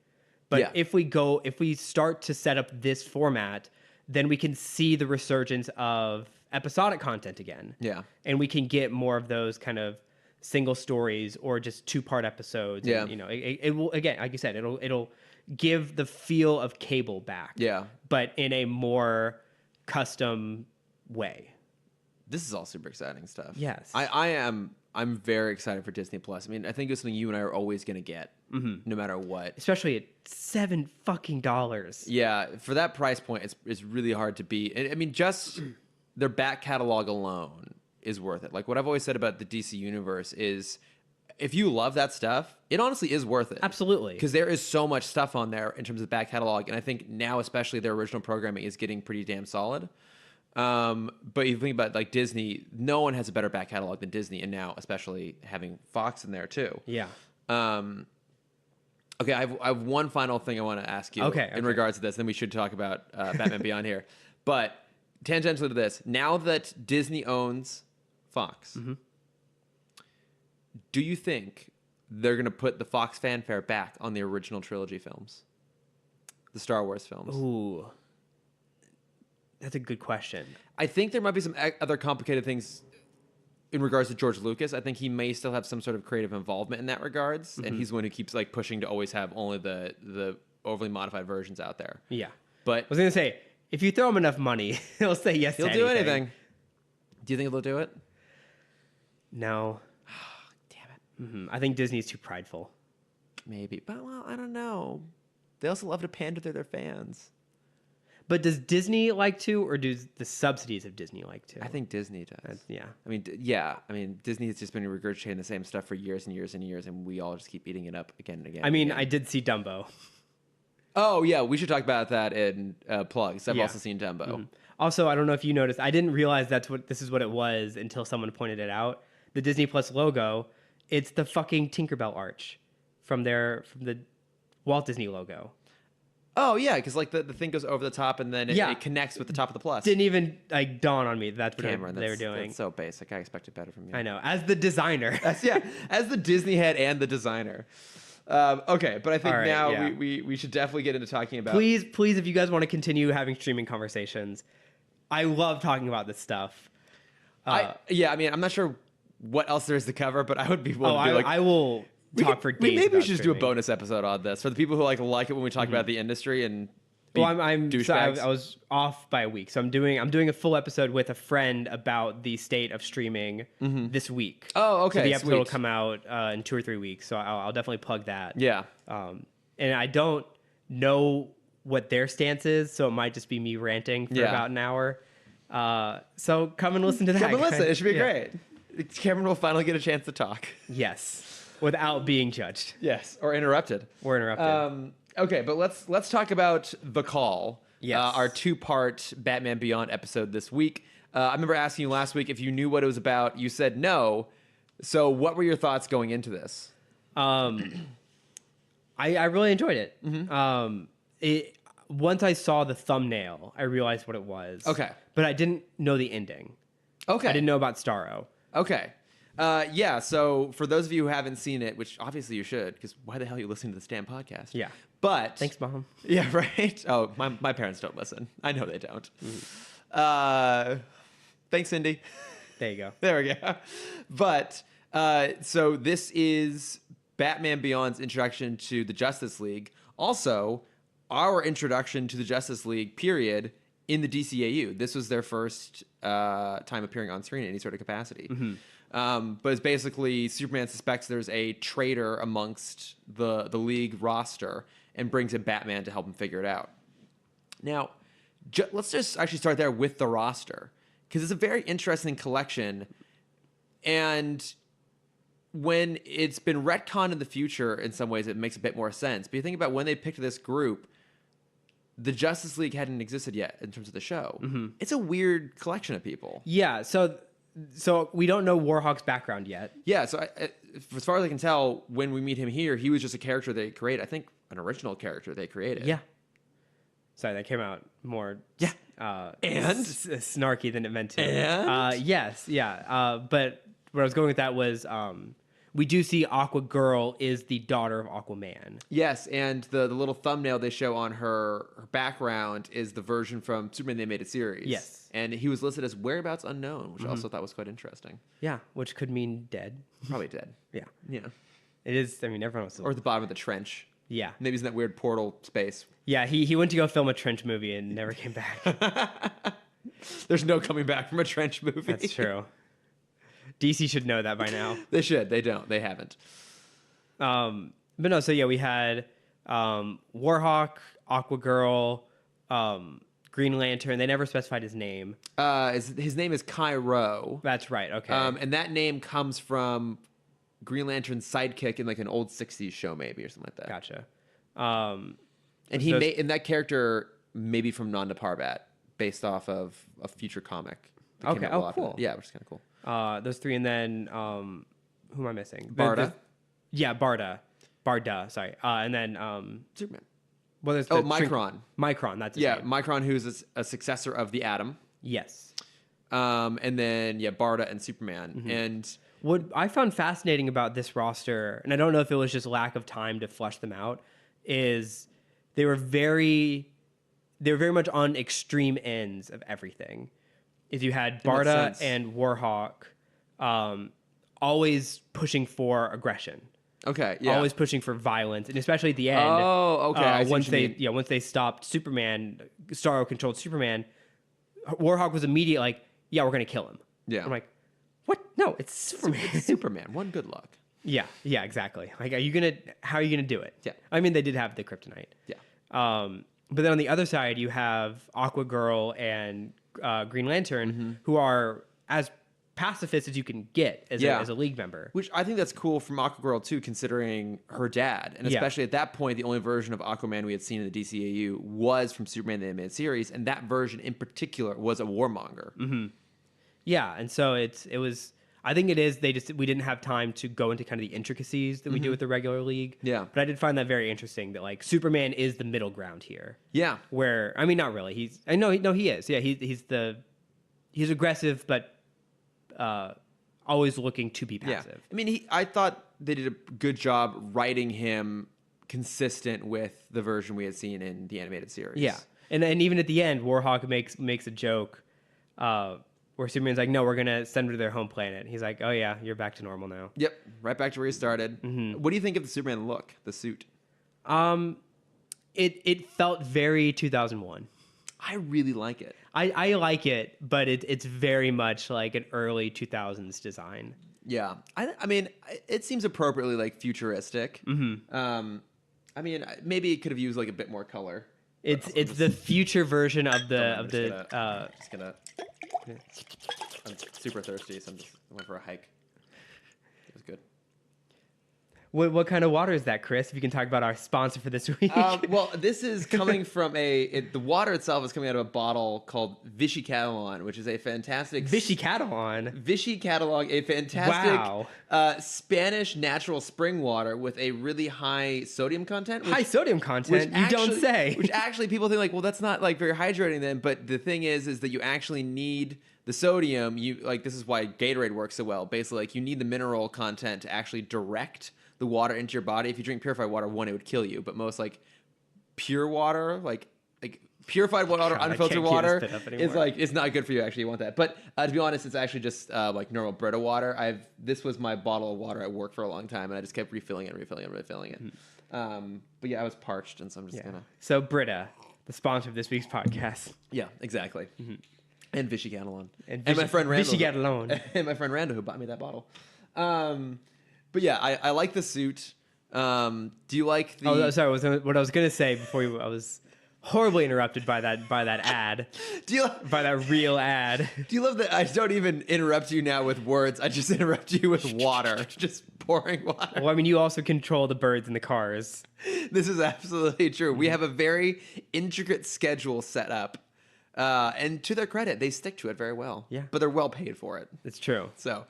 But if we start to set up this format, then we can see the resurgence of episodic content again. Yeah. And we can get more of those kind of single stories or just 2-part episodes. Yeah. And, it will, again, like you said, it'll give the feel of cable back. Yeah. But in a more custom way. This is all super exciting stuff. Yes. I'm very excited for Disney Plus. I mean, I think it's something you and I are always going to get, no matter what. Especially at $7 fucking. Yeah, for that price point, it's really hard to beat. I mean, just their back catalog alone is worth it. Like, what I've always said about the DC universe is, if you love that stuff, it honestly is worth it. Absolutely. Because there is so much stuff on there in terms of the back catalog, and I think now, especially, their original programming is getting pretty damn solid. But you think about, like, Disney, no one has a better back catalog than Disney, and now especially having Fox in there too. Yeah. Okay, I have one final thing I want to ask you in regards to this, then we should talk about Batman Beyond here. But tangentially to this, now that Disney owns Fox, do you think they're going to put the Fox fanfare back on the original trilogy films? The Star Wars films? Ooh. That's a good question. I think there might be some other complicated things in regards to George Lucas. I think he may still have some sort of creative involvement in that regards, and he's the one who keeps, like, pushing to always have only the overly modified versions out there. Yeah. But I was going to say, if you throw him enough money, he'll say yes to anything. He'll do anything. Do you think he'll do it? No. Damn it. I think Disney's too prideful. Maybe. But, well, I don't know. They also love to pander to their fans. But does Disney like to, or do the subsidies of Disney like to? I think Disney does. Yeah. I mean, yeah. I mean, Disney has just been regurgitating the same stuff for years and years and years, and we all just keep eating it up again and again. I mean, again. I did see Dumbo. Oh yeah, we should talk about that in plugs. I've Yeah. also seen Dumbo. Mhm. Also, I don't know if you noticed, I didn't realize this is what it was until someone pointed it out. The Disney Plus logo, it's the fucking Tinkerbell arch from the Walt Disney logo. Oh yeah, because like the thing goes over the top and then it connects with the top of the plus. Didn't even like dawn on me that's what Cameron, they were doing. That's so basic. I expected better from you. I know, as the designer. As the Disney head and the designer. Okay, but I think All right, now yeah. we should definitely get into talking about. Please, if you guys want to continue having streaming conversations, I love talking about this stuff. I mean, I'm not sure what else there is to cover, but I would be willing to do like I will talk for days. Maybe we about should just do a streaming. bonus episode on this for the people who like it when we talk about the industry and. Well, I'm so douchebags. I was off by a week, so I'm doing a full episode with a friend about the state of streaming this week. Oh, okay, So the episode will sweet. come out in 2 or 3 weeks, so I'll definitely plug that. Yeah. And I don't know what their stance is, so it might just be me ranting for Yeah. about an hour. So come and listen to that. Come and listen. guys. It should be Yeah. great. Cameron will finally get a chance to talk. Yes, without being judged Yes, or interrupted. or interrupted. Okay, but let's talk about The Call. Yes. Our 2-part Batman Beyond episode this week. I remember asking you last week if you knew what it was about. You said no. So what were your thoughts going into this? I really enjoyed it. Once I saw the thumbnail, I realized what it was. Okay. But I didn't know the ending. Okay. I didn't know about Starro. Okay. Yeah, so for those of you who haven't seen it, which obviously you should, because why the hell are you listening to this damn podcast? Yeah. But Thanks, Mom. Yeah, right. Oh, my parents don't listen. I know they don't. Thanks, Cindy. There you go. There we go. But so this is Batman Beyond's introduction to the Justice League. Also, our introduction to the Justice League, period, in the DCAU. This was their first time appearing on screen in any sort of capacity. But it's basically Superman suspects there's a traitor amongst the League roster and brings in Batman to help him figure it out. Now, let's just actually start there with the roster, because it's a very interesting collection. And when it's been retconned in the future, in some ways, it makes a bit more sense. But you think about when they picked this group, the Justice League hadn't existed yet in terms of the show. It's a weird collection of people. Yeah, so we don't know Warhawk's background yet. Yeah, so as far as I can tell, when we meet him here, he was just a character they created. I think an original character they created. Yeah. Sorry, that came out more snarky than it meant to. And? Yes, yeah. But where I was going with that was we do see Aqua Girl is the daughter of Aquaman. Yes, and the little thumbnail they show on her background is the version from Superman the Animated Series. Yes. And he was listed as whereabouts unknown, which I also thought was quite interesting. Yeah, which could mean dead. Probably dead. Yeah. Yeah. It is, I mean, everyone wants to... Or at the bottom of the trench. Yeah. Maybe he's in that weird portal space. Yeah, he went to go film a trench movie and never came back. There's no coming back from a trench movie. That's true. DC should know that by now. They should. They don't. They haven't. But no, so yeah, we had Warhawk, Aqua Girl, Green Lantern. They never specified his name. His name is Cairo. That's right. Okay. And that name comes from Green Lantern's sidekick in like an old 60s show, maybe, or something like that. Gotcha. And he made, and that character maybe from Nanda Parbat, based off of a future comic. that came Okay. out Oh, well after cool. that. Yeah, which is kind of cool. Those three, and then who am I missing? Barda. Yeah, Barda. Sorry. And then Superman. well, there's Micron. Micron. That's his Yeah, name. Micron, who's a successor of the Atom. Yes. And then Barda and Superman. And What I found fascinating about this roster, and I don't know if it was just lack of time to flesh them out, is they were very much on extreme ends of everything. Is you had In what Barda sense? and Warhawk always pushing for aggression. okay, yeah. Always pushing for violence, and especially at the end. Oh, okay, I see once what you they mean. once they stopped Superman, Starro controlled Superman. Warhawk was immediate, like, yeah, we're gonna kill him. Yeah. I'm like, what? No, it's Superman. Superman. One good luck. Yeah, exactly. Like, how are you gonna do it? Yeah. I mean, they did have the kryptonite. Yeah. But then on the other side, you have Aqua Girl and Green Lantern, who are as pacifist as you can get as, as a League member. Which I think that's cool from Aquagirl too, considering her dad. And especially at that point, the only version of Aquaman we had seen in the DCAU was from Superman the Animated Series, and that version in particular was a warmonger. Mm-hmm. Yeah, and so it was. I think it is. We didn't have time to go into kind of the intricacies that we do with the regular League. Yeah, but I did find that very interesting. That like Superman is the middle ground here. Yeah, where I mean, not really. He is. Yeah, he's aggressive, but always looking to be passive. Yeah. I mean, I thought they did a good job writing him consistent with the version we had seen in the animated series. Yeah, and even at the end, Warhawk makes a joke. Where Superman's like, no, we're going to send them to their home planet. He's like, oh, yeah, you're back to normal now. Yep, right back to where he started. Mm-hmm. What do you think of the Superman look, the suit? It felt very 2001. I really like it. I like it, but it's very much like an early 2000s design. Yeah. I mean, it seems appropriately like futuristic. Mm-hmm. I mean, maybe it could have used like a bit more color. It's the future version of the I'm super thirsty, so I went for a hike. It was good. What kind of water is that, Chris? If you can talk about our sponsor for this week. Well, this is coming from the water itself is coming out of a bottle called Vichy Catalan, which is a fantastic... Vichy Catalan? Vichy Catalan, a fantastic Spanish natural spring water with a really high sodium content. High sodium content? You don't say. Which actually people think like, well, that's not like very hydrating then, but the thing is that you actually need... the sodium, this is why Gatorade works so well. Basically, like you need the mineral content to actually direct the water into your body. If you drink purified water, one, it would kill you. But most like pure water, like purified water, unfiltered water is like it's not good for you. Actually, you want that. But to be honest, it's actually just like normal Brita water. This was my bottle of water at work for a long time, and I just kept refilling it. But yeah, I was parched, and so I'm just gonna. So Brita, the sponsor of this week's podcast. Yeah, exactly. Mm-hmm. And Vichy Catalan. And my friend Randall. Vichy Catalan. And my friend Randall who bought me that bottle. But yeah, I like the suit. Do you like the... Oh, sorry. What I was going to say before I was horribly interrupted by that ad. By that real ad. Do you love that I don't even interrupt you now with words? I just interrupt you with water. Just pouring water. Well, I mean, you also control the birds in the cars. This is absolutely true. We have a very intricate schedule set up. And to their credit, they stick to it very well. Yeah. But they're well paid for it. It's true. So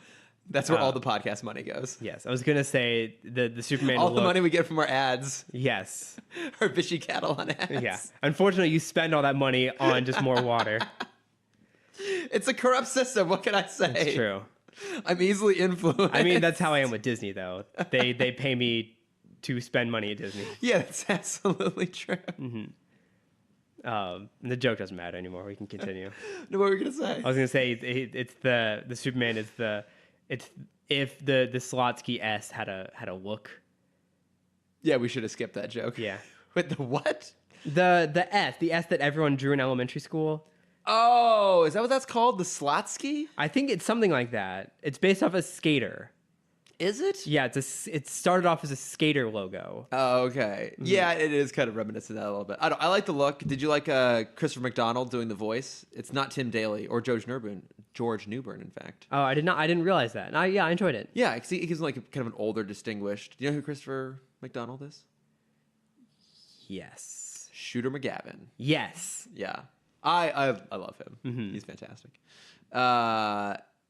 that's where all the podcast money goes. Yes. I was going to say the Superman all the money we get from our ads. Yes. Our Vichy Catalan ads. Yeah. Unfortunately, you spend all that money on just more water. It's a corrupt system. What can I say? It's true. I'm easily influenced. I mean, that's how I am with Disney, though. They pay me to spend money at Disney. Yeah, that's absolutely true. Mm-hmm. The joke doesn't matter anymore. We can continue. No, what were you gonna say? I was gonna say it's the Superman is if the Slotsky S had a look. Yeah, we should have skipped that joke. Yeah. With the what? The S that everyone drew in elementary school. Oh, is that what that's called? The Slotsky? I think it's something like that. It's based off a skater. Is it? Yeah, it started off as a skater logo. Oh, okay. Mm-hmm. Yeah, it is kind of reminiscent of that a little bit. I like the look. Did you like Christopher McDonald doing the voice? It's not Tim Daly or George Newbern, in fact. Oh, I didn't realize that. I enjoyed it. Yeah, he's like kind of an older, distinguished. Do you know who Christopher McDonald is? Yes. Shooter McGavin. Yes. Yeah. I love him. Mm-hmm. He's fantastic.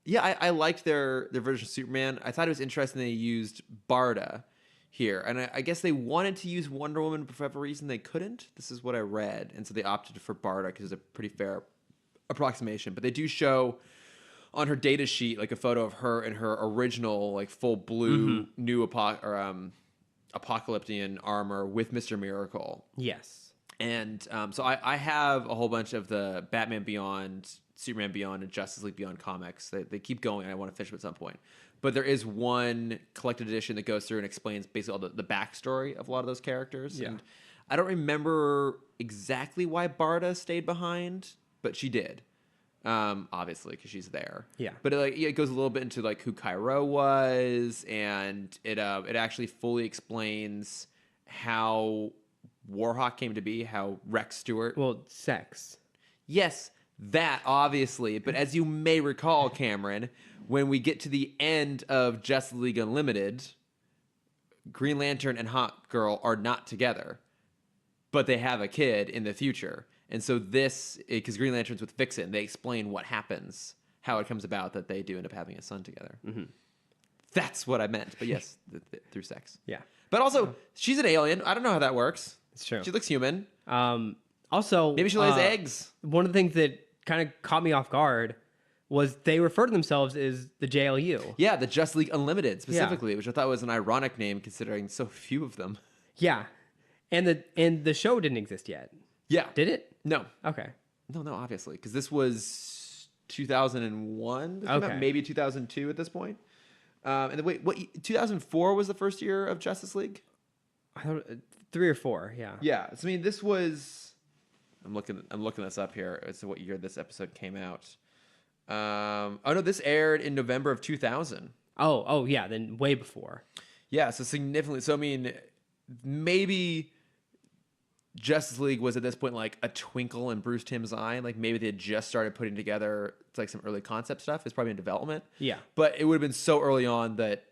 Yeah, I liked their version of Superman. I thought it was interesting they used Barda here. And I guess they wanted to use Wonder Woman, but for whatever reason they couldn't. This is what I read. And so they opted for Barda because it's a pretty fair approximation. But they do show on her data sheet like a photo of her in her original like full blue new apocalyptian armor with Mr. Miracle. Yes. And so I have a whole bunch of the Batman Beyond, Superman Beyond, and Justice League Beyond comics. They keep going, and I want to finish them at some point. But there is one collected edition that goes through and explains basically all the backstory of a lot of those characters. Yeah. And I don't remember exactly why Barda stayed behind, but she did. Obviously, because she's there. Yeah. But it goes a little bit into like who Cairo was, and it actually fully explains how Warhawk came to be, how Rex Stewart. Well, sex. Yes, that obviously. But as you may recall, Cameron, when we get to the end of Justice League Unlimited, Green Lantern and Hawk Girl are not together, but they have a kid in the future. And so this, because Green Lantern's with Vixen, they explain what happens, how it comes about that they do end up having a son together. Mm-hmm. That's what I meant. But yes, through sex. Yeah. But also, she's an alien. I don't know how that works. It's true. She looks human. Also, maybe she lays eggs. One of the things that kind of caught me off guard was they refer to themselves as the JLU. Yeah, the Justice League Unlimited specifically, which I thought was an ironic name considering so few of them. Yeah. And the show didn't exist yet. Yeah. Did it? No. Okay. No, obviously, because this was 2001, okay. Maybe 2002 at this point. And then wait, what? 2004 was the first year of Justice League? I don't, 3 or 4, yeah. Yeah. So, I mean, this was. I'm looking this up here as to what year this episode came out. Oh no, this aired in November of 2000. Oh yeah, then way before. Yeah, so significantly. So I mean, maybe Justice League was at this point like a twinkle in Bruce Timm's eye. Like maybe they had just started putting together like some early concept stuff. It's probably in development. Yeah, but it would have been so early on that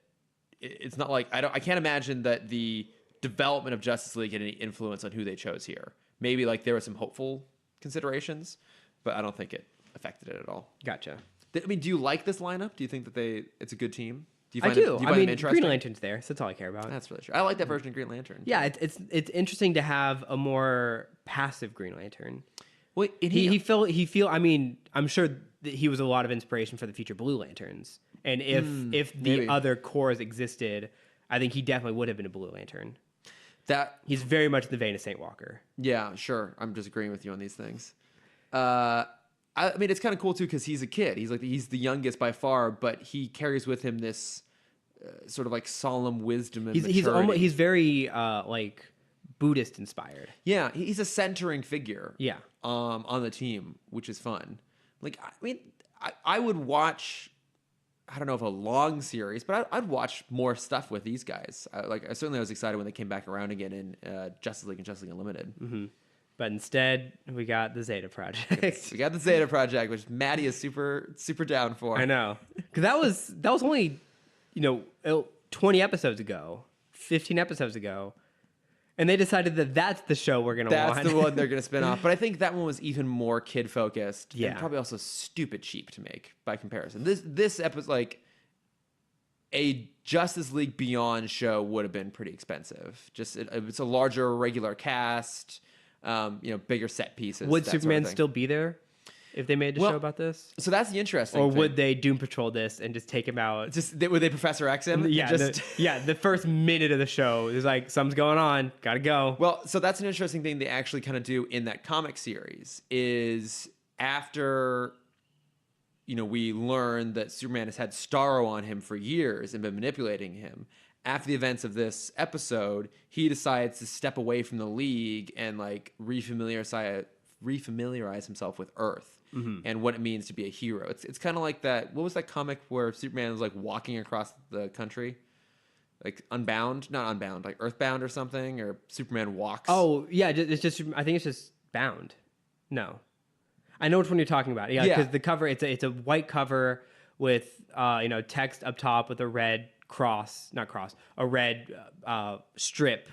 it's not like I can't imagine that the development of Justice League had any influence on who they chose here. Maybe like there were some hopeful considerations, but I don't think it affected it at all. Gotcha. I mean, do you like this lineup? Do you think that it's a good team? Do you I find do. It, do you find them interesting? Green Lantern's there, so that's all I care about. That's really true. I like that version of Green Lantern. Yeah, it's interesting to have a more passive Green Lantern. Well, I mean, I'm sure that he was a lot of inspiration for the future Blue Lanterns, and if the maybe. other cores existed, I think he definitely would have been a Blue Lantern. He's very much in the vein of Saint Walker. Yeah, sure. I'm just agreeing with you on these things. I mean, it's kind of cool too because he's a kid. He's the youngest by far, but he carries with him this sort of like solemn wisdom and maturity. He's very like Buddhist inspired. Yeah, he's a centering figure. Yeah, on the team, which is fun. Like, I mean, I would watch. I don't know if a long series, but I'd watch more stuff with these guys. I certainly was excited when they came back around again in Justice League and Justice League Unlimited. Mm-hmm. But instead, we got the Zeta Project. We got the Zeta Project, which Maddie is super, super down for. I know. Because that was only, 20 episodes ago, 15 episodes ago. And they decided that that's the show we're going to watch. That's the one they're going to spin off. But I think that one was even more kid-focused. Yeah. And probably also stupid cheap to make by comparison. This episode, like, a Justice League Beyond show would have been pretty expensive. It's a larger regular cast, bigger set pieces. Would Superman sort of still be there if they made a show about this? So that's the interesting Or thing. would they Doom Patrol this and just take him out? Would they Professor X him? Yeah, the first minute of the show is like, something's going on, gotta go. Well, so that's an interesting thing they actually kind of do in that comic series is after, we learn that Superman has had Starro on him for years and been manipulating him. After the events of this episode, he decides to step away from the League and like refamiliarize himself with Earth and what it means to be a hero. It's kind of like that. What was that comic where Superman was like walking across the country? Like not Unbound, like Earthbound or something, or Superman walks. Oh yeah, it's just. I think it's just Bound. No, I know which one you're talking about. Yeah, because the cover it's a white cover with text up top with a red a red strip,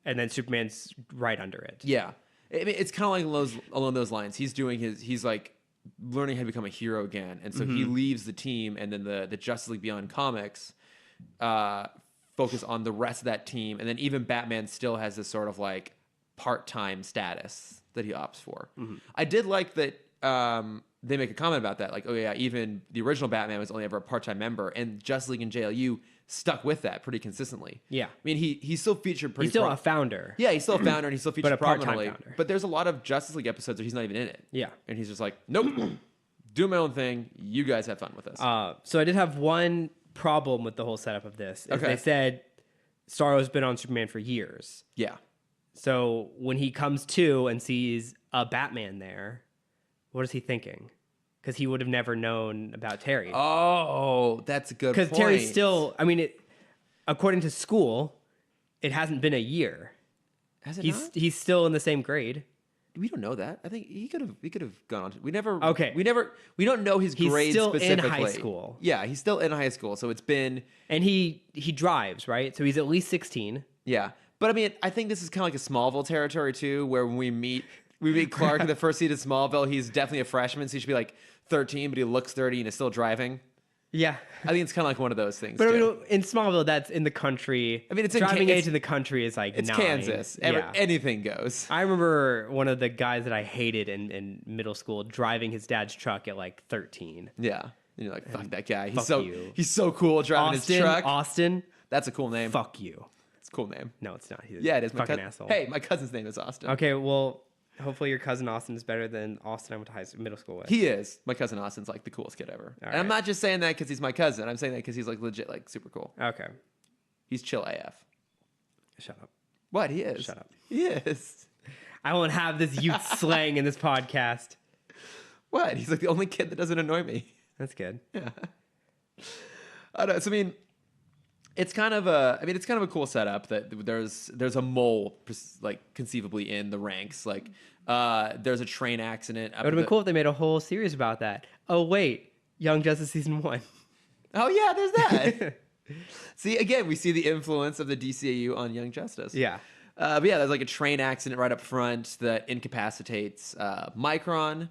and then Superman's right under it. Yeah, I mean it's kind of like along those lines. He's like learning how to become a hero again, and so he leaves the team, and then the Justice League Beyond comics focus on the rest of that team, and then even Batman still has this sort of like part-time status that he opts for. I did like that they make a comment about that, like, oh yeah, even the original Batman was only ever a part-time member, and Justice League and JLU stuck with that pretty consistently. Yeah, I mean he's still featured pretty. He's still a founder. Yeah, he's still a founder, and he's still featured but a part-time prominently. founder. But there's a lot of Justice League episodes where he's not even in it. Yeah, and he's just like, nope, doing my own thing. You guys have fun with this. So I did have one problem with the whole setup of this. Okay. They said Starro's been on Superman for years. Yeah. So when he comes to and sees a Batman there, what is he thinking? Because he would have never known about Terry. Oh, that's a good point. Because Terry's still, according to school, it hasn't been a year Has it He's not? he's still in the same grade. We don't know that. I think he could have gone on. We never. Okay. We don't know his He's grade still in specifically. high school. Yeah, he's still in high school. So it's been. And he drives, right? So he's at least 16. Yeah, but I mean, I think this is kind of like a Smallville territory too, where when we meet Clark in the first season of Smallville. He's definitely a freshman, so he should be like 13, but he looks 30 and is still driving. Yeah. I think it's kind of like one of those things. But I too. mean, in Smallville, that's in the country. I mean, it's driving it's, age in the country is like it's 9. Kansas. Yeah. Anything goes. I remember one of the guys that I hated in middle school driving his dad's truck at like 13. Yeah, and you're like, fuck that guy. fuck you. He's so cool driving his truck. Austin, That's a cool name. fuck you. It's a cool name. No, it's not. He's a Yeah, it is. fucking asshole. Hey, my cousin's name is Austin. Okay, well, hopefully your cousin Austin is better than Austin I went to middle school with. He is. My cousin Austin's like the coolest kid ever. And I'm right. not just saying that because he's my cousin. I'm saying that because he's like legit, like super cool. Okay, He's chill AF. shut up. What? He is. Shut up. He is. I won't have this youth slang in this podcast. What? He's like the only kid that doesn't annoy me. That's good. Yeah. I don't know. So, I mean, it's kind of a cool setup that there's a mole like conceivably in the ranks. Like, there's a train accident. It would have been cool if they made a whole series about that. Oh wait, Young Justice season 1. Oh yeah, there's that. See, again, we see the influence of the DCAU on Young Justice. Yeah. But yeah, there's like a train accident right up front that incapacitates Micron,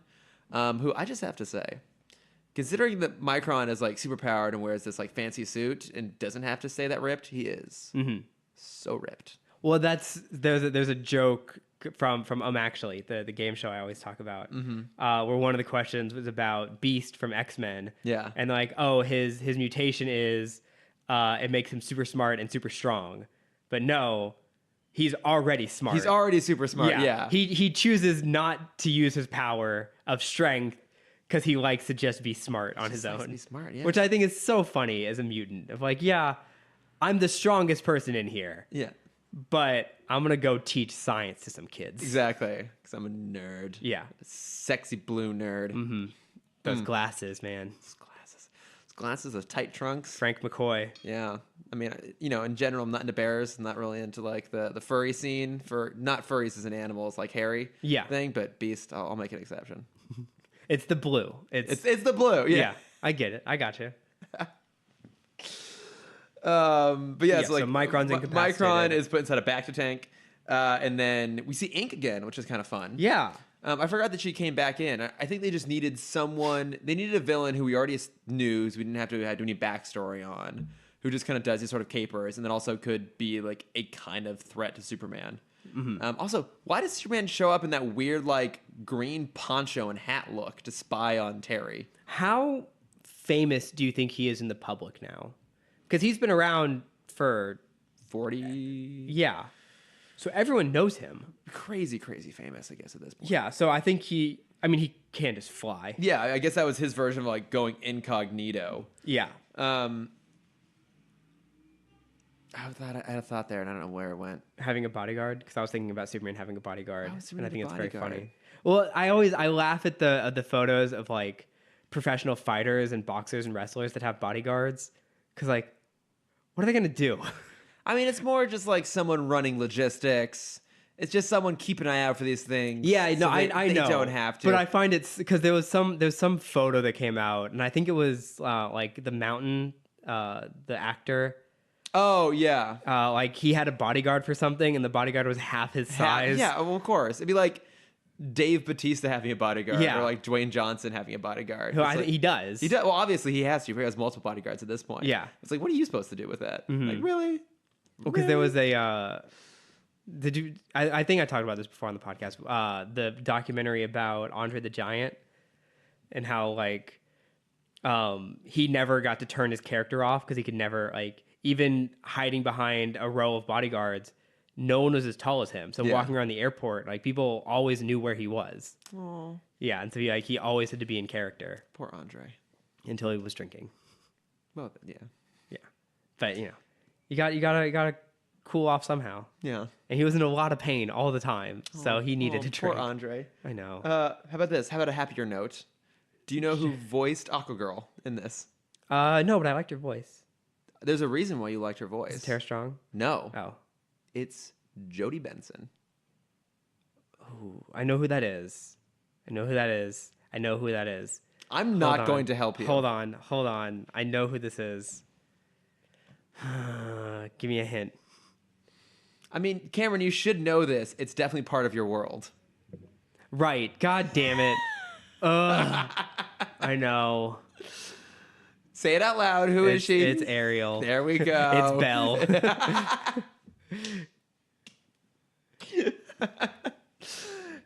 who I just have to say, considering that Micron is like super powered and wears this like fancy suit and doesn't have to stay that ripped, he is so ripped. Well, there's a joke from Actually, the game show I always talk about, where one of the questions was about Beast from X-Men. Yeah. And like, oh, his mutation is it makes him super smart and super strong, but no, he's already smart. He's already super smart. Yeah. He chooses not to use his power of strength because he likes to just be smart on his likes to own. be smart, yeah. Which I think is so funny as a mutant. Of like, yeah, I'm the strongest person in here, Yeah. but I'm gonna go teach science to some kids. Exactly. Because I'm a nerd. Yeah. A sexy blue nerd. Those glasses, man. Those glasses. Those glasses, those tight trunks. Frank McCoy. Yeah. I mean, in general, I'm not into bears. I'm not really into like the furry scene for not furries as in animals like hairy Yeah. thing, but Beast, I'll make an exception. It's the blue. It's the blue. yeah. Yeah. I get it. I got you. But yeah, Yeah, so like so Micron's incapacitated. Micron is put inside a Bacta tank, and then we see Ink again, which is kind of fun. Yeah. I forgot that she came back in. I think they just needed someone. They needed a villain who we already knew, so we didn't have to do any backstory on, who just kind of does these sort of capers, and then also could be like a kind of threat to Superman. Also, why does Superman show up in that weird like green poncho and hat look to spy on Terry? How famous do you think he is in the public now? Because he's been around for 40. yeah. So everyone knows him. Crazy famous, I guess, at this point. Yeah. So I think he can just fly. Yeah, I guess that was his version of like going incognito. Yeah. I had a thought there, and I don't know where it went. Having a bodyguard, because I was thinking about Superman having a bodyguard, Oh, and Superman I think with it's a very bodyguard. funny. Well, I laugh at the photos of like professional fighters and boxers and wrestlers that have bodyguards, because like, what are they gonna do? I mean, it's more just like someone running logistics. It's just someone keeping an eye out for these things. Yeah, no, so they I know. don't have to. But I find it's because there's some photo that came out, and I think it was like the Mountain, the actor. Oh yeah, Like he had a bodyguard for something, and the bodyguard was half his size. Yeah, well, of course. It'd be like Dave Bautista having a bodyguard, Yeah. or like Dwayne Johnson having a bodyguard. Who It's I like- think he does. He does. Well, obviously he has to. He has multiple bodyguards at this point. Yeah. It's like, what are you supposed to do with that? Like, really? Well, because there was a. Did you? I think I talked about this before on the podcast. The documentary about Andre the Giant, and how like, he never got to turn his character off because he could never like even hiding behind a row of bodyguards. No one was as tall as him. So Yeah. walking around the airport, like people always knew where he was. Oh, Yeah, and so he always had to be in character poor Andre. until he was drinking. Well, yeah, Yeah, but you gotta cool off somehow. yeah. And he was in a lot of pain all the time, so he needed to Poor drink. Andre. I know. How about this? How about a happier note? Do you know who voiced Aquagirl in this? No, but I liked your voice. There's a reason why you liked her voice. Is it Tara Strong? No, Oh, it's Jodie Benson. Ooh, I know who that is. I know who that is. I know who that is. I'm not going to help you. Hold on. I know who this is. Give me a hint. I mean, Cameron, you should know this. It's definitely part of your world. Right. God damn it. Ugh. I know. Say it out loud. Who is she? It's Ariel. There we go. It's Belle.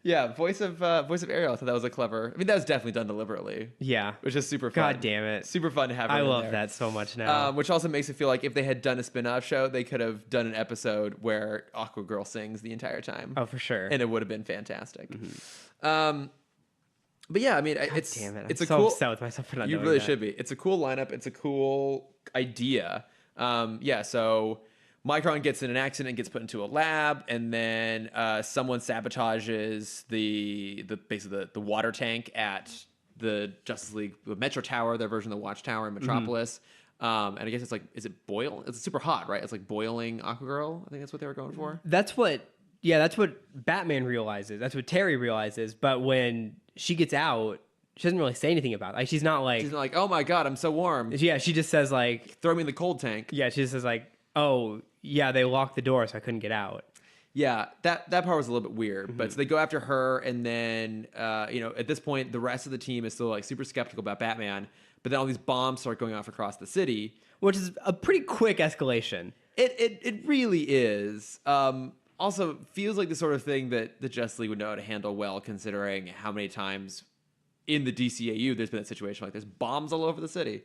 Yeah, voice of Ariel. I thought that was a clever. I mean, that was definitely done deliberately. Yeah. Which is super fun. God damn it. Super fun to have her I in love there. that so much now. Which also makes it feel like if they had done a spin-off show, they could have done an episode where Aqua Girl sings the entire time. Oh, for sure. And it would have been fantastic. But yeah, I mean, it's damn it. it's I'm a so cool. upset with myself for not You knowing really that. should be. It's a cool lineup. It's a cool idea. Yeah. So Micron gets in an accident and gets put into a lab, and then someone sabotages the basically the water tank at the Justice League, the Metro Tower, their version of the Watchtower in Metropolis. And I guess it's like, is it boil? It's super hot, right? It's like boiling Aquagirl. I think that's what they were going for. That's what Batman realizes. That's what Terry realizes. But when she gets out, she doesn't really say anything about it. Like, she's not like, oh my God, I'm so warm. yeah, she just says like, Throw me in the cold tank. yeah, she just says like, oh yeah, they locked the door so I couldn't get out. Yeah, that part was a little bit weird. But so they go after her, and then at this point, the rest of the team is still like super skeptical about Batman. But then all these bombs start going off across the city, Which is a pretty quick escalation. It really is. Also, feels like the sort of thing that the Justice League would know how to handle well, considering how many times in the DCAU there's been a situation like there's bombs all over the city.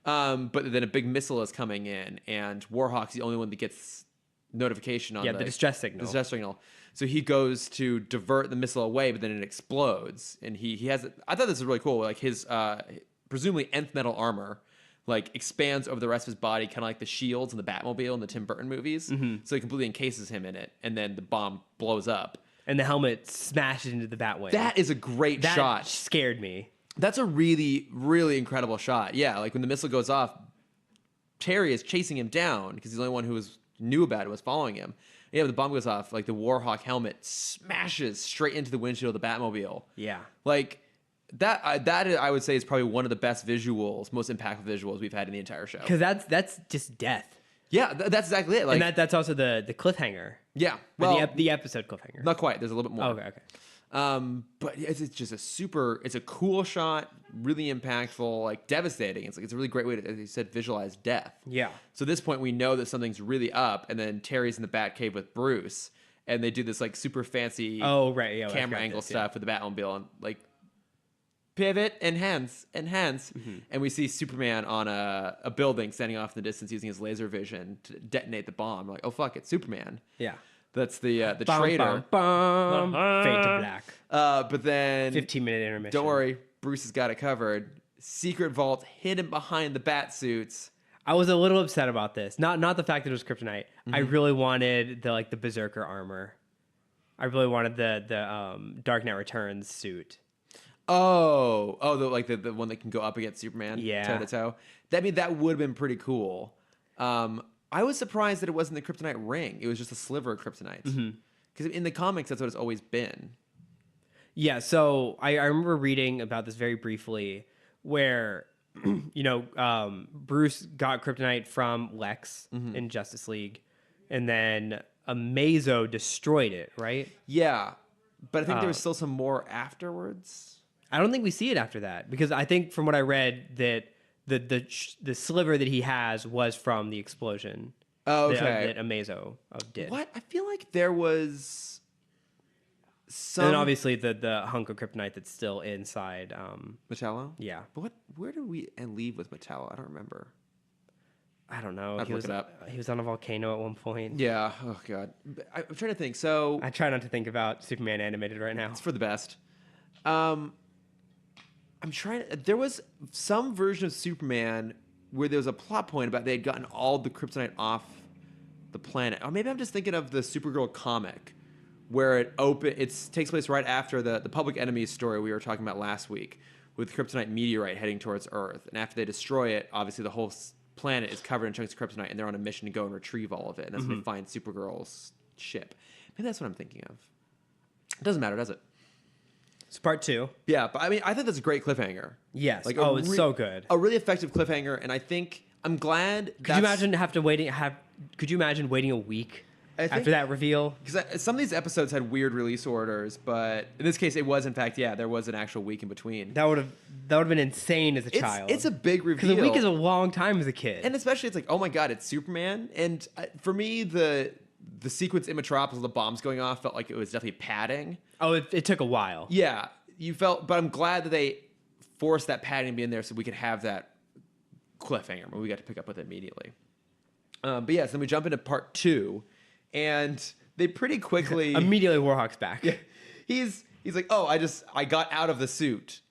But then a big missile is coming in, and Warhawk's the only one that gets notification on the distress signal. The distress signal. So he goes to divert the missile away, but then it explodes, and he has. I thought this was really cool. Like his presumably nth metal armor like expands over the rest of his body, kind of like the shields in the Batmobile in the Tim Burton movies. So it completely encases him in it, and then the bomb blows up. And the helmet smashes into the Batwing. That is a great that shot. Scared me. That's a really, really incredible shot. Yeah, like when the missile goes off, Terry is chasing him down because he's the only one who knew about it, was following him. Yeah, the bomb goes off, like the Warhawk helmet smashes straight into the windshield of the Batmobile. Yeah. Like that I would say is probably one of the best visuals, most impactful visuals we've had in the entire show. Because that's just death. Yeah, that's exactly it. Like, And that's also the cliffhanger. yeah, Or well, the episode cliffhanger. not quite. There's a little bit more. Okay. But it's just it's a cool shot, really impactful, like devastating. It's a really great way to, as you said, visualize death. Yeah. So at this point, we know that something's really up, and then Terry's in the Batcave with Bruce, and they do this like super fancy Oh, right. Yeah. camera angle stuff with the Batmobile, and like pivot, enhance, and we see Superman on a building standing off in the distance using his laser vision to detonate the bomb. We're like, oh fuck, it's Superman. Yeah. That's the Bum, traitor. bum, bum. Fade to black. But then 15-minute intermission. don't worry, Bruce has got it covered. Secret vault hidden behind the bat suits. I was a little upset about this. Not the fact that it was kryptonite. I really wanted the Berserker armor. I really wanted the Dark Knight Returns suit. Oh, the one that can go up against Superman, Yeah. toe to toe. That would have been pretty cool. I was surprised that it wasn't the kryptonite ring. It was just a sliver of kryptonite. Because in the comics, that's what it's always been. Yeah, so I remember reading about this very briefly where, Bruce got kryptonite from Lex in Justice League, and then Amazo destroyed it, right? Yeah, but I think there was still some more afterwards. I don't think we see it after that, because I think from what I read that the sliver that he has was from the explosion. Oh, okay. That Amazo did. What? I feel like there was some... And then obviously the hunk of kryptonite that's still inside. Metallo? Yeah. But where did we leave with Metallo? I don't remember. I don't know. I'll look it up. He was on a volcano at one point. Yeah. Oh, God. I'm trying to think. So... I try not to think about Superman animated right now. It's for the best. I'm trying to... There was some version of Superman where there was a plot point about they had gotten all the kryptonite off the planet. Or maybe I'm just thinking of the Supergirl comic where it takes place right after the Public Enemies story we were talking about last week with the kryptonite meteorite heading towards Earth. And after they destroy it, obviously the whole planet is covered in chunks of kryptonite, and they're on a mission to go and retrieve all of it. And that's when they find Supergirl's ship. Maybe that's what I'm thinking of. It doesn't matter, does it? It's part 2. Yeah, but I mean, I think that's a great cliffhanger. Yes. Like it's so good. A really effective cliffhanger, and I think I'm glad. Could you imagine Could you imagine waiting a week after that reveal? Because some of these episodes had weird release orders, but in this case, it was in fact, there was an actual week in between. That would have been insane as a child. It's a big reveal. Because a week is a long time as a kid, and especially it's like, oh my god, it's Superman. And for me, the sequence in Metropolis, the bombs going off, felt like it was definitely padding. Oh, it took a while. Yeah, you felt, but I'm glad that they forced that padding to be in there so we could have that cliffhanger where we got to pick up with it immediately. But yes, then we jump into part 2, and they pretty quickly immediately Warhawk's back. Yeah, he's like, oh, I got out of the suit.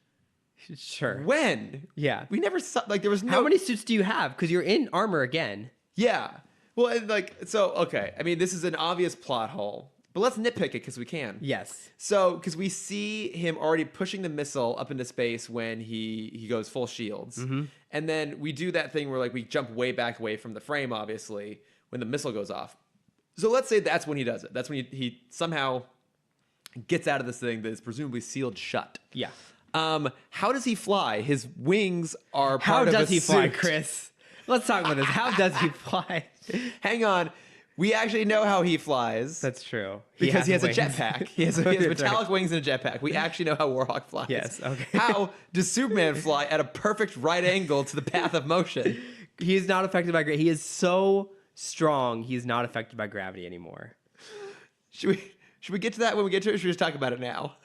Sure. When? Yeah. We never saw, like, there was no. How many suits do you have? Because you're in armor again. Yeah. Well, and okay. I mean, this is an obvious plot hole, but let's nitpick it because we can. Yes. So, because we see him already pushing the missile up into space when he goes full shields. Mm-hmm. And then we do that thing where, like, we jump way back away from the frame, obviously, when the missile goes off. So let's say that's when he does it. That's when he somehow gets out of this thing that is presumably sealed shut. Yeah. How does he fly? His wings are part of a suit. How does he fly, Chris? Let's talk about this. How does he fly? Hang on. We actually know how he flies. That's true. Because he has a jetpack. He has metallic right. wings and a jetpack. We actually know how Warhawk flies. Yes, okay. How does Superman fly at a perfect right angle to the path of motion? He is not affected by gravity. He is so strong, he is not affected by gravity anymore. Should we get to that when we get to it, or should we just talk about it now?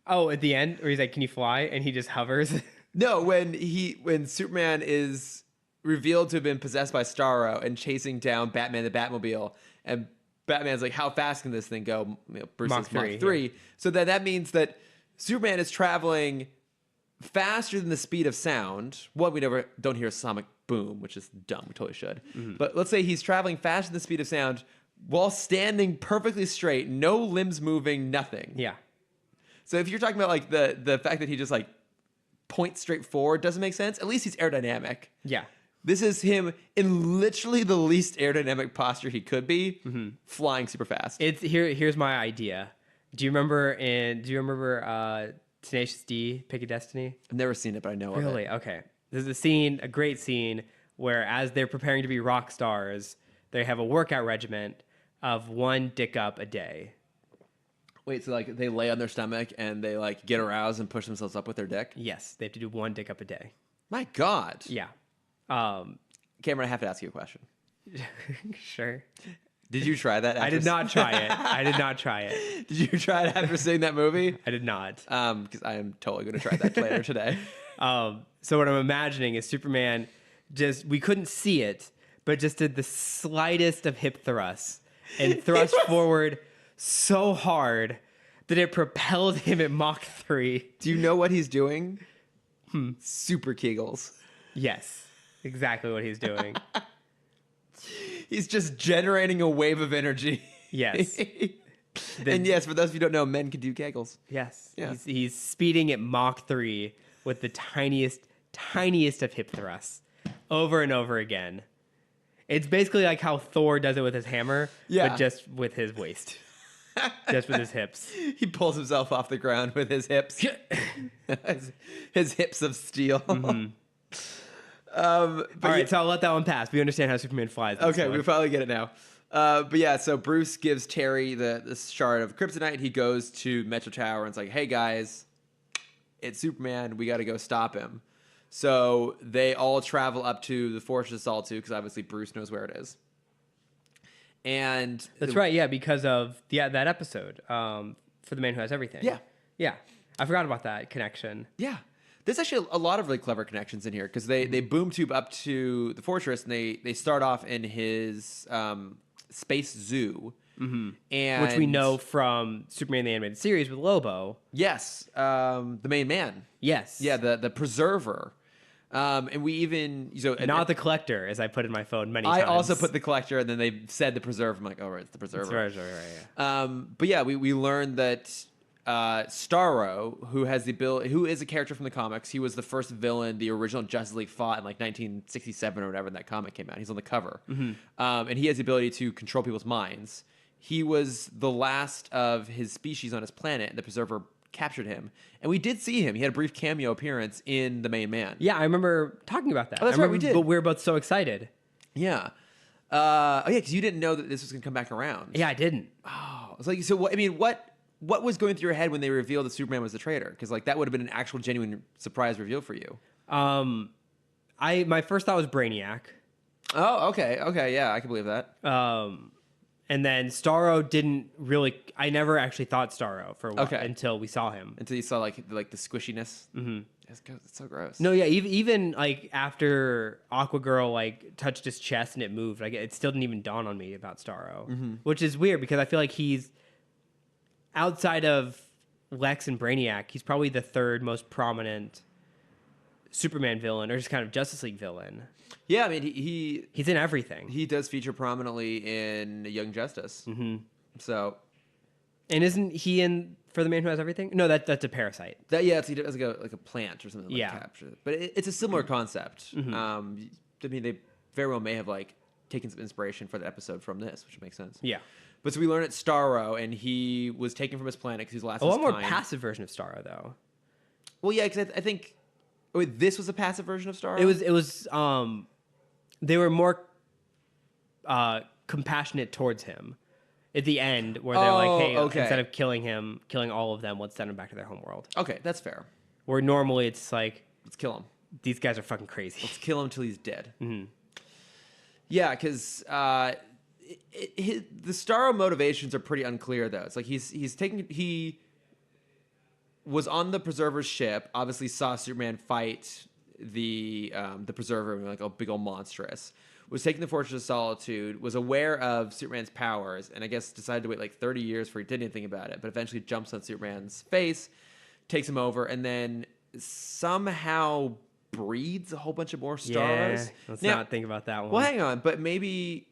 Oh, at the end, where he's like, can you fly? And he just hovers? No, when Superman is revealed to have been possessed by Starro and chasing down Batman the Batmobile, and Batman's like, how fast can this thing go? Bruce Mach says Mach 3, 3. yeah. So then that means that Superman is traveling faster than the speed of sound. One, we don't hear a sonic boom, which is dumb. We totally should. Mm-hmm. But let's say he's traveling faster than the speed of sound while standing perfectly straight, no limbs moving, nothing. Yeah. So if you're talking about like the fact that he just like points straight forward doesn't make sense, at least he's aerodynamic. Yeah. This is him in literally the least aerodynamic posture he could be, flying super fast. Here's my idea. Do you remember Tenacious D, Pick a Destiny? I've never seen it, but I know of it. Really? Okay. There's a great scene where as they're preparing to be rock stars, they have a workout regimen of 1 dick up a day. Wait, so like they lay on their stomach and they like get aroused and push themselves up with their dick? Yes, they have to do 1 dick up a day. My God. Yeah. Cameron, I have to ask you a question. Sure. Did you try that? I did not try it. I did not try it. Did you try it after seeing that movie? I did not. Because I am totally going to try that later today. So what I'm imagining is Superman we couldn't see it, but just did the slightest of hip thrusts and thrust forward so hard that it propelled him at Mach 3. Do you know what he's doing? Super Kegels. Yes, exactly what he's doing. He's just generating a wave of energy. Yes. And yes, for those of you who don't know, men can do Kegels. Yes. Yeah. He's speeding at Mach 3 with the tiniest of hip thrusts over and over again. It's basically like how Thor does it with his hammer, but just with his waist. Just with his hips. He pulls himself off the ground with his hips. His hips of steel. Mm-hmm. All right, so I'll let that one pass. We understand how Superman flies. Okay, we finally get it now. But yeah, so Bruce gives Terry the shard of kryptonite. He goes to Metro Tower and it's like, hey guys, it's Superman. We got to go stop him. So they all travel up to the Fortress of Solitude because obviously Bruce knows where it is. And that's right, yeah, because of that episode for The Man Who Has Everything. Yeah. I forgot about that connection. Yeah. There's actually a lot of really clever connections in here because they boom tube up to the fortress and they start off in his space zoo. Mm-hmm. And which we know from Superman the Animated Series with Lobo. Yes. The main man. Yes. Yeah, the preserver. And we even not the collector, as I put in my phone many times. I also put the collector, and then they said the preserver. I'm like, oh right, it's the preserver. Right, yeah. But yeah, we learned that Starro, who is a character from the comics, he was the first villain the original Justice League fought in like 1967 or whatever that comic came out. He's on the cover, and he has the ability to control people's minds. he was the last of his species on his planet, and the Preserver captured him. And we did see him. He had a brief cameo appearance in The Main Man. Yeah, I remember talking about that. Oh, that's right, we did. But we were both so excited. Yeah. Oh, yeah, because you didn't know that this was going to come back around. Yeah, I didn't. Oh, it's like, so what, I mean, what was going through your head when they revealed that Superman was the traitor? Because, like, that would have been an actual genuine surprise reveal for you. My first thought was Brainiac. Oh, okay. Okay, yeah, I can believe that. And then Starro didn't really. I never actually thought Starro for a while until we saw him. Until you saw like the squishiness. Mm-hmm. It's so gross. No, yeah, even like after Aquagirl like touched his chest and it moved, like it still didn't even dawn on me about Starro, which is weird because I feel like he's outside of Lex and Brainiac, he's probably the third most prominent Superman villain or just kind of Justice League villain. Yeah, I mean he's in everything. He does feature prominently in Young Justice. Mm-hmm. So, and isn't he in For the Man Who Has Everything? No, that's a parasite. He does like a plant or something. Yeah, capture. But it's a similar concept. Mm-hmm. I mean, they very well may have like taken some inspiration for the episode from this, which makes sense. Yeah. But so we learn at Starro, and he was taken from his planet because he's the last. A lot more passive version of Starro, though. Well, yeah, because I think. Wait, this was a passive version of Starro? It was they were more compassionate towards him at the end where they're like, hey, instead of killing him, killing all of them, let's send them back to their homeworld. Okay, that's fair. Where normally it's like, let's kill him. These guys are fucking crazy. Let's kill him till he's dead. Mm-hmm. Yeah, because the Starro motivations are pretty unclear, though. It's like he was on the Preserver's ship, obviously saw Superman fight the Preserver, like a big old monstrous, was taking the Fortress of Solitude, was aware of Superman's powers, and I guess decided to wait like 30 years before he did anything about it, but eventually jumps on Superman's face, takes him over, and then somehow breeds a whole bunch of more Starros. Yeah, let's not think about that one. Well, hang on, but maybe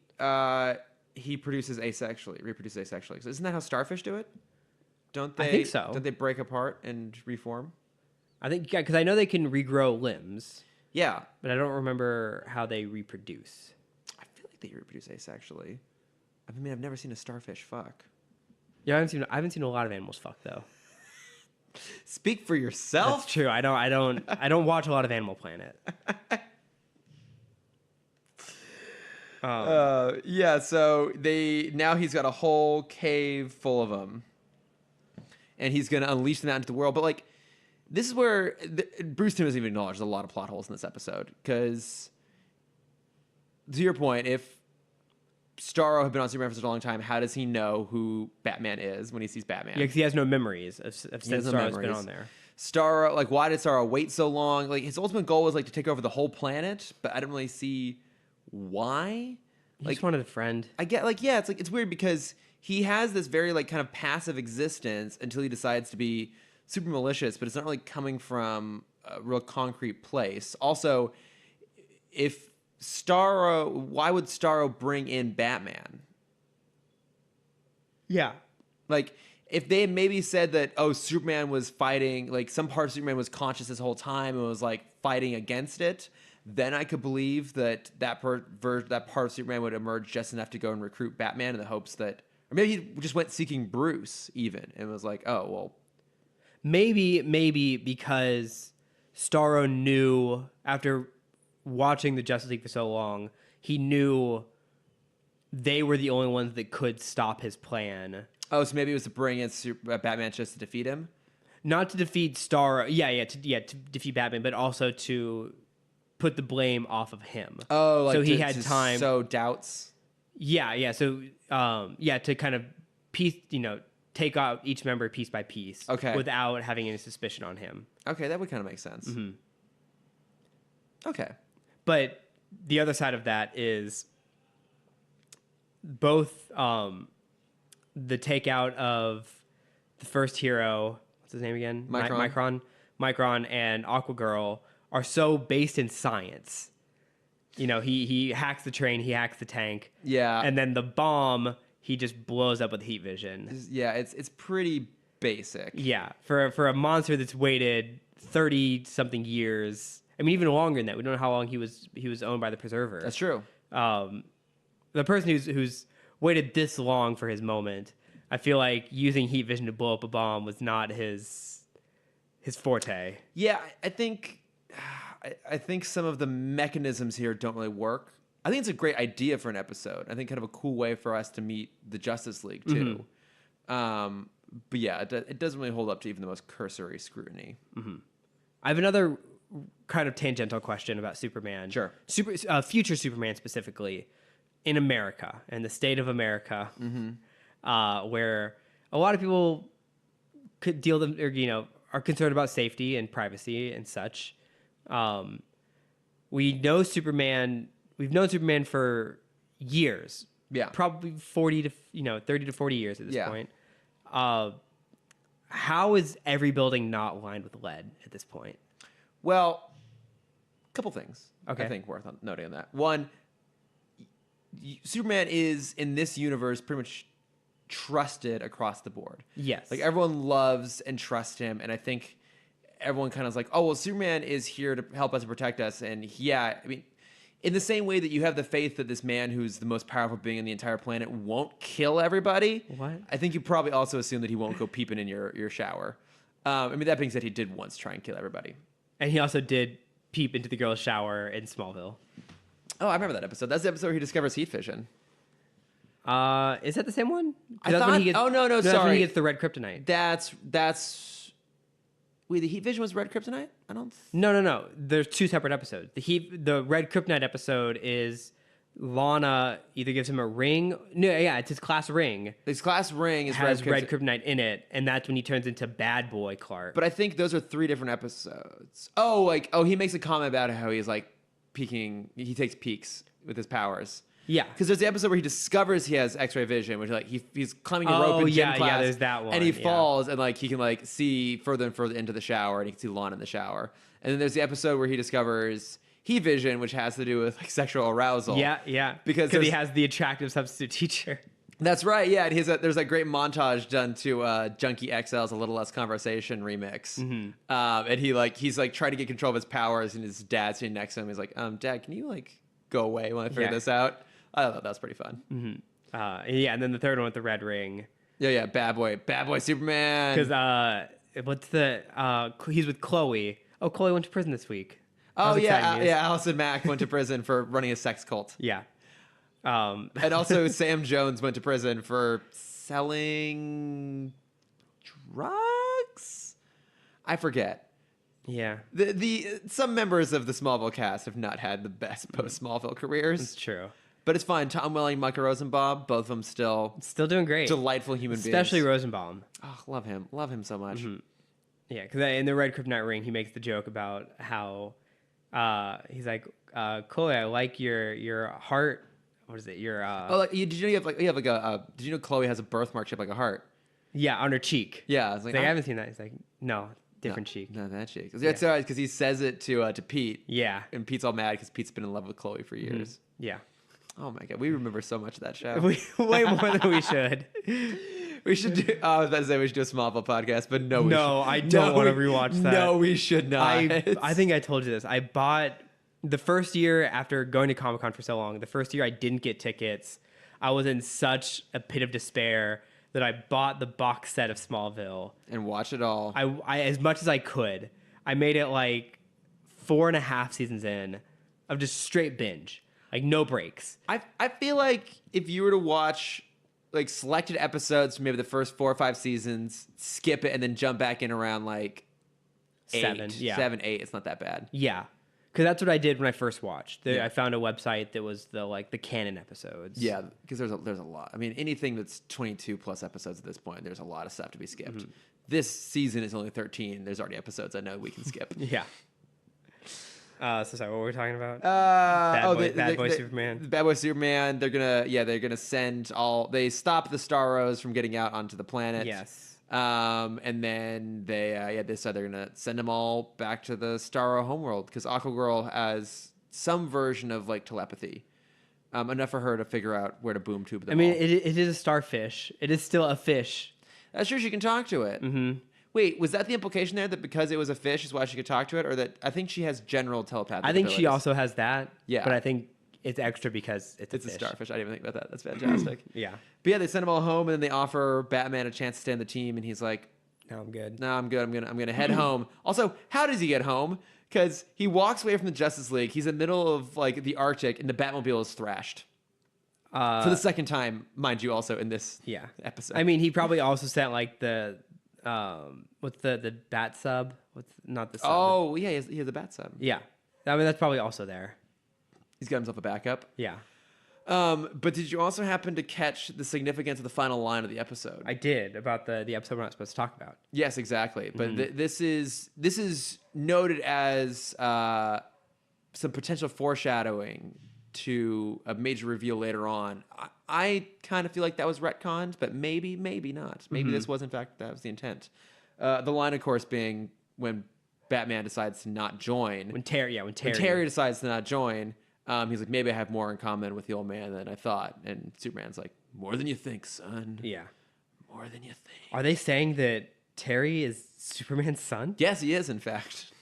he reproduces asexually. So isn't that how starfish do it? Don't they? I think so. Don't they break apart and reform? I think, yeah, because I know they can regrow limbs. Yeah. But I don't remember how they reproduce. I feel like they reproduce asexually. I mean, I've never seen a starfish fuck. Yeah, I haven't seen a lot of animals fuck, though. Speak for yourself. That's true. I don't watch a lot of Animal Planet. Yeah, so now he's got a whole cave full of them. And he's going to unleash them out into the world. But, like, this is where Bruce Timm doesn't even acknowledge there's a lot of plot holes in this episode. Because, to your point, if Starro had been on Superman for such a long time, how does he know who Batman is when he sees Batman? Yeah, because he has no memories of since Starro's been on there. Starro, like, why did Starro wait so long? Like, his ultimate goal was, like, to take over the whole planet. But I didn't really see why. He just wanted a friend. I get, like, yeah, it's weird because he has this very, like, kind of passive existence until he decides to be super malicious, but it's not really coming from a real concrete place. Also, why would Starro bring in Batman? Yeah. Like, if they had maybe said that, Superman was fighting, like, some part of Superman was conscious this whole time and was, like, fighting against it, then I could believe that part of Superman would emerge just enough to go and recruit Batman in the hopes that, or maybe he just went seeking Bruce even and was like, oh, well. Maybe because Starro knew, after watching the Justice League for so long, he knew they were the only ones that could stop his plan. Oh, so maybe it was to bring in Batman just to defeat him? Not to defeat Starro. Yeah, to defeat Batman, but also to put the blame off of him. Oh, like so he had time. So doubts. Yeah. So to kind of take out each member piece by piece. Okay. Without having any suspicion on him. Okay, that would kind of make sense. Mm-hmm. Okay. But the other side of that is both the takeout of the first hero, what's his name again? Micron and Aquagirl are so based in science. He hacks the train, he hacks the tank. Yeah. And then the bomb, he just blows up with heat vision. Yeah, it's pretty basic. Yeah. For a monster that's waited 30-something years. I mean, even longer than that. We don't know how long he was owned by the Preserver. That's true. The person who's waited this long for his moment. I feel like using heat vision to blow up a bomb was not his forte. Yeah, I think some of the mechanisms here don't really work. I think it's a great idea for an episode. I think kind of a cool way for us to meet the Justice League too. But yeah, it doesn't really hold up to even the most cursory scrutiny. I have another kind of tangential question about Superman. Sure. Future Superman specifically in America, in the state of America, where a lot of people could deal them, or are concerned about safety and privacy and such. We know Superman. We've known Superman for years. Yeah. Probably 30 to 40 years at this Yeah. point. How is every building not lined with lead at this point? Well, a couple things Okay. I think worth noting on that. One, Superman is in this universe pretty much trusted across the board. Yes. Like everyone loves and trusts him, and I think everyone kind of is like, oh well, Superman is here to help us and protect us, and yeah, I mean, in the same way that you have the faith that this man who's the most powerful being on the entire planet won't kill everybody. What? I think you probably also assume that he won't go peeping in your shower. I mean, that being said, he did once try and kill everybody. And he also did peep into the girl's shower in Smallville. Oh, I remember that episode. That's the episode where he discovers heat fission. Is that the same one? I That's when thought- he gets, oh, no, that's when sorry. he gets the red kryptonite. That's wait, the heat vision was red kryptonite? I don't. No. There's two separate episodes. The red kryptonite episode is Lana either gives him a ring. No, yeah, it's his class ring. His class ring is Has red kryptonite. kryptonite in it, and that's when he turns into Bad Boy Clark. But I think those are 3 different episodes. He makes a comment about how he's like peeking. He takes peeks with his powers. yeah, Because there's the episode where he discovers he has X-ray vision, which like he's climbing a rope Oh, in gym yeah, class. there's that one, And he yeah. falls and like he can like see further and further into the shower, and he can see Lana in the shower. And then there's the episode where he discovers heat vision, which has to do with like sexual arousal. yeah, Because he there's- has the attractive substitute teacher. That's right. Yeah, and there's that great montage done to Junkie XL's "A Little Less Conversation" remix, and he's trying to get control of his powers, and his dad's sitting next to him. He's like, "Dad, can you like go away when I figure Yeah. this out?" I thought that was pretty fun. Yeah, and then the third one with the red ring. Yeah, bad boy Superman. Because he's with Chloe. Oh, Chloe went to prison this week. That Oh was yeah, exciting news. Allison Mack went to prison for running a sex cult, Yeah. and also Sam Jones went to prison for selling drugs. I forget. Yeah, The some members of the Smallville cast have not had the best post Smallville careers. it's true. But it's fine. Tom Welling, Micah Rosenbaum, both of them still Still doing great. delightful human Especially beings. Rosenbaum. Oh, love him so much. Yeah, because in the red kryptonite ring, he makes the joke about how he's like, Chloe, I like your heart. What is it? Your Did you know did you know Chloe has a birthmark shaped like a heart? yeah, on her cheek. Yeah, I was like, He's like, I haven't seen that. He's like, no, different no, cheek. No, that cheek. That's all right because he says it to Pete, Yeah, and Pete's all mad because Pete's been in love with Chloe for years. yeah. Oh my god, we remember so much of that show. Way more than we should. We should do. I was about to say we should do a Smallville podcast, but no, we No, should, I don't wanna rewatch that. No, we should not. I think I told you this. I bought the first year after going to Comic-Con for so long. The first year I didn't get tickets. I was in such a pit of despair that I bought the box set of Smallville. and watch it all. I as much as I could. I made it like 4.5 seasons in of just straight binge, like no breaks. I feel like if you were to watch like selected episodes from maybe the first 4 or 5 seasons, skip it, and then jump back in around like 7, yeah. 7, 8, it's not that bad. Yeah, because that's what I did when I first watched. Yeah. I found a website that was the canon episodes. Yeah, because there's a lot. I mean, anything that's 22 plus episodes at this point, there's a lot of stuff to be skipped. This season is only 13. There's already episodes I know we can skip. Yeah. So sorry, what were we talking about? Bad Boy Superman. Bad Boy Superman. They're gonna send all. They stop the Starros from getting out onto the planet. Yes. And then they decide they're gonna send them all back to the Starro homeworld because Aquagirl has some version of like telepathy, enough for her to figure out where to boom tube them. I mean, all. it is a starfish. It is still a fish. That's true. She can talk to it. Mm-hmm. Wait, was that the implication there that because it was a fish is why she could talk to it, or that I think she has general telepathic? I think she abilities? also has that. Yeah. But I think it's extra because it's a It's a fish. starfish. I didn't even think about that. That's fantastic. Yeah. But yeah, they send him all home, and then they offer Batman a chance to stay on the team, and he's like, No, I'm good. "No, I'm good. I'm gonna head home." Also, how does he get home? Because he walks away from the Justice League. He's in the middle of like the Arctic, and the Batmobile is thrashed for the second time, mind you. Also in this Yeah. episode. I mean, he probably also sent like the what's the bat sub? What's not the sub? oh yeah, he has a bat sub. Yeah. I mean, that's probably also there. He's got himself a backup. Yeah. But did you also happen to catch the significance of the final line of the episode? I did about the episode we're not supposed to talk about. Yes, exactly. But this is noted as some potential foreshadowing to a major reveal later on. I kind of feel like that was retconned, but maybe not. Maybe this was in fact that was the intent. The line, of course, being when Batman decides to not join. When Terry Decides to not join. He's like, maybe I have more in common with the old man than I thought. And Superman's like, more than you think, son. Yeah. More than you think. Are they saying that Terry is Superman's son? Yes, he is, in fact.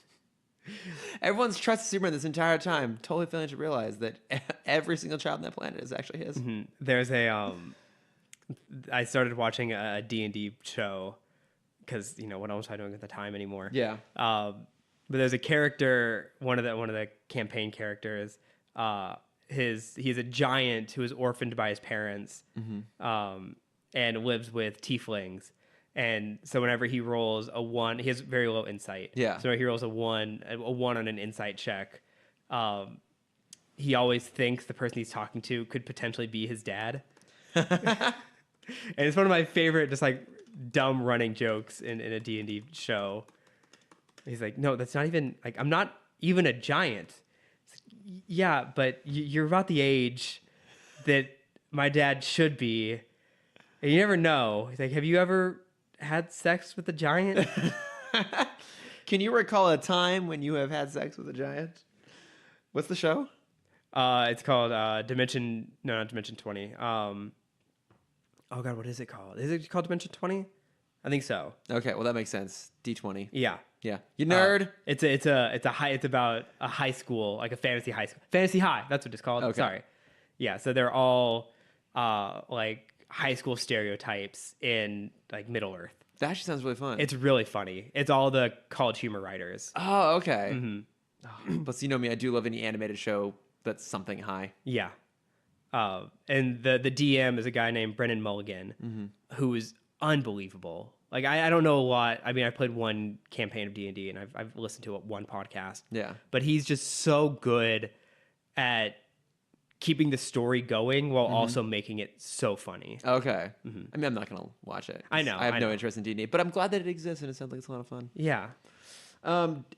Everyone's trusted Superman this entire time, totally failing to realize that every single child on that planet is actually his. There's a I started watching a D&D show because what else was I doing at the time anymore? Yeah. But there's a character, one of the campaign characters. He's a giant who was orphaned by his parents, and lives with tieflings. And so whenever he rolls a 1, he has very low insight. Yeah. So when he rolls a 1 on an insight check, he always thinks the person he's talking to could potentially be his dad. And it's one of my favorite, just like dumb running jokes in a D&D show. He's like, no, that's not even like, I'm not even a giant. Like, yeah, but you're about the age that my dad should be. And you never know. He's like, have you ever had sex with a giant? Can you recall a time when you have had sex with a giant? What's the show? It's called Dimension 20. Oh God, what is it called? Is it called Dimension 20? I think so. Okay, well that makes sense. D20. Yeah. Yeah. You nerd. It's about a high school, like a fantasy high school. Fantasy high, that's what it's called. Okay. Sorry. Yeah, so they're all like high school stereotypes in like Middle Earth. That actually sounds really fun. It's really funny. It's all the college humor writers. Oh, okay. But you know me, I do love any animated show that's something high. Yeah. And the DM is a guy named Brennan Mulligan, who is unbelievable. Like I don't know a lot. I mean, I played one campaign of D&D, and I've listened to one podcast. Yeah. But he's just so good at keeping the story going while also making it so funny. Okay. I mean, I'm not gonna watch it. I know. I have no interest in D&D, but I'm glad that it exists, and it sounds like it's a lot of fun. Yeah.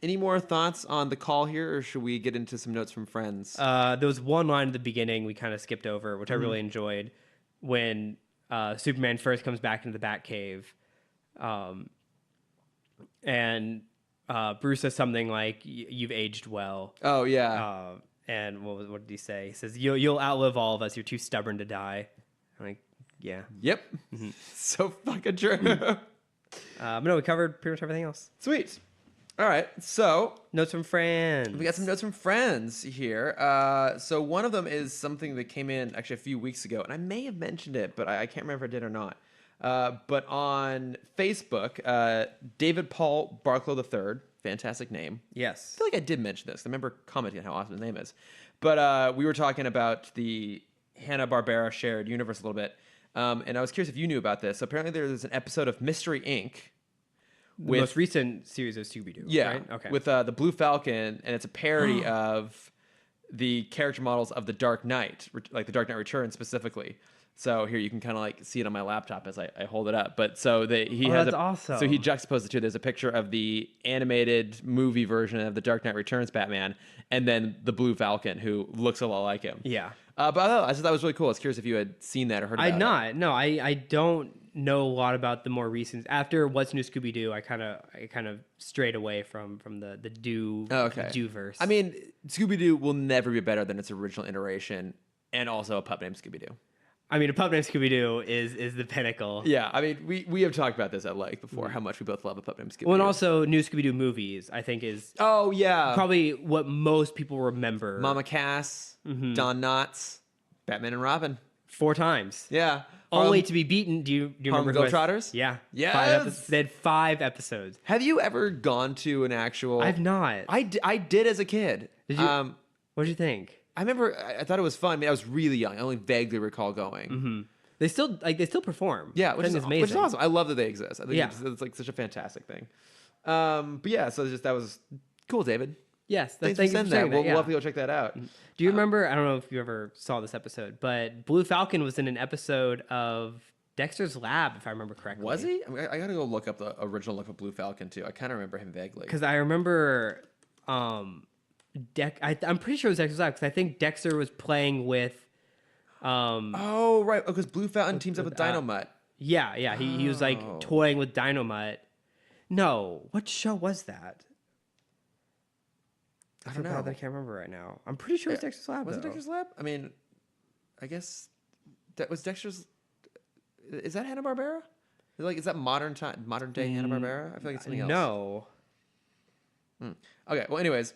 Any more thoughts on the call here, or should we get into some notes from friends? There was one line at the beginning we kind of skipped over, which I really enjoyed, when Superman first comes back into the Batcave, and Bruce says something like, "You've aged well." Oh yeah. And what did he say? He says, "You'll outlive all of us. You're too stubborn to die." I'm like, yeah. Yep. So fucking true. But no, we covered pretty much everything else. Sweet. All right. So Notes from friends. we got some notes from friends here. So one of them is something that came in actually a few weeks ago, and I may have mentioned it, but I can't remember if I did or not. But on Facebook, David Paul Barclow III, fantastic name. Yes. I feel like I did mention this. I remember commenting on how awesome his name is. But we were talking about the Hanna-Barbera shared universe a little bit. And I was curious if you knew about this. So apparently there's an episode of Mystery Inc. The most recent series of Scooby-Doo, Yeah. right? Okay. With the Blue Falcon, and it's a parody of the character models of The Dark Knight, like The Dark Knight Returns specifically. So here you can kind of like see it on my laptop as I hold it up. But so he has that's awesome. So he juxtaposed the two. There's a picture of the animated movie version of The Dark Knight Returns Batman, and then the Blue Falcon, who looks a lot like him. Yeah. But I just thought that was really cool. I was curious if you had seen that or heard about it. I'd not. No, I don't know a lot about the more recent. After What's New Scooby-Doo, I kind of strayed away from the Do verse. I mean, Scooby-Doo will never be better than its original iteration, and also a pup named Scooby-Doo. I mean, a pup named Scooby Doo is the pinnacle. Yeah, I mean, we have talked about this at length before, how much we both love a pup named Scooby Doo. Well, and also new Scooby Doo movies, I think, is oh yeah, probably what most people remember. Mama Cass, Don Knotts, Batman and Robin. 4 times. Yeah. Only to be beaten. Do you remember Harlem Globetrotters? Yeah. Yes. They had 5 episodes. Have you ever gone to an actual? I've not. I did as a kid. Did you? What did you think? I remember I thought it was fun. I mean, I was really young. I only vaguely recall going. Mm-hmm. They still perform. Yeah, which is amazing. Which is awesome. I love that they exist. I think Yeah. it's like such a fantastic thing. But yeah, so that was cool, David. Yes, Thanks for sending that. We'll have to go check that out. Do you remember? I don't know if you ever saw this episode, but Blue Falcon was in an episode of Dexter's Lab, if I remember correctly. Was he? I mean, I gotta go look up the original look of Blue Falcon too. I kind of remember him vaguely. Because I remember, I'm pretty sure it was Dexter's Lab because I think Dexter was playing with. Oh right, because Blue Falcon teams up with Dynomutt. Yeah. He was like toying with Dynomutt. No, what show was that? I don't know. I can't remember right now. I'm pretty sure it was Dexter's Lab. Was it Dexter's Lab? I mean, I guess that was Dexter's. Is that Hanna-Barbera? Is that modern day Hanna-Barbera? I feel like it's something else. No. Okay. Well, anyways,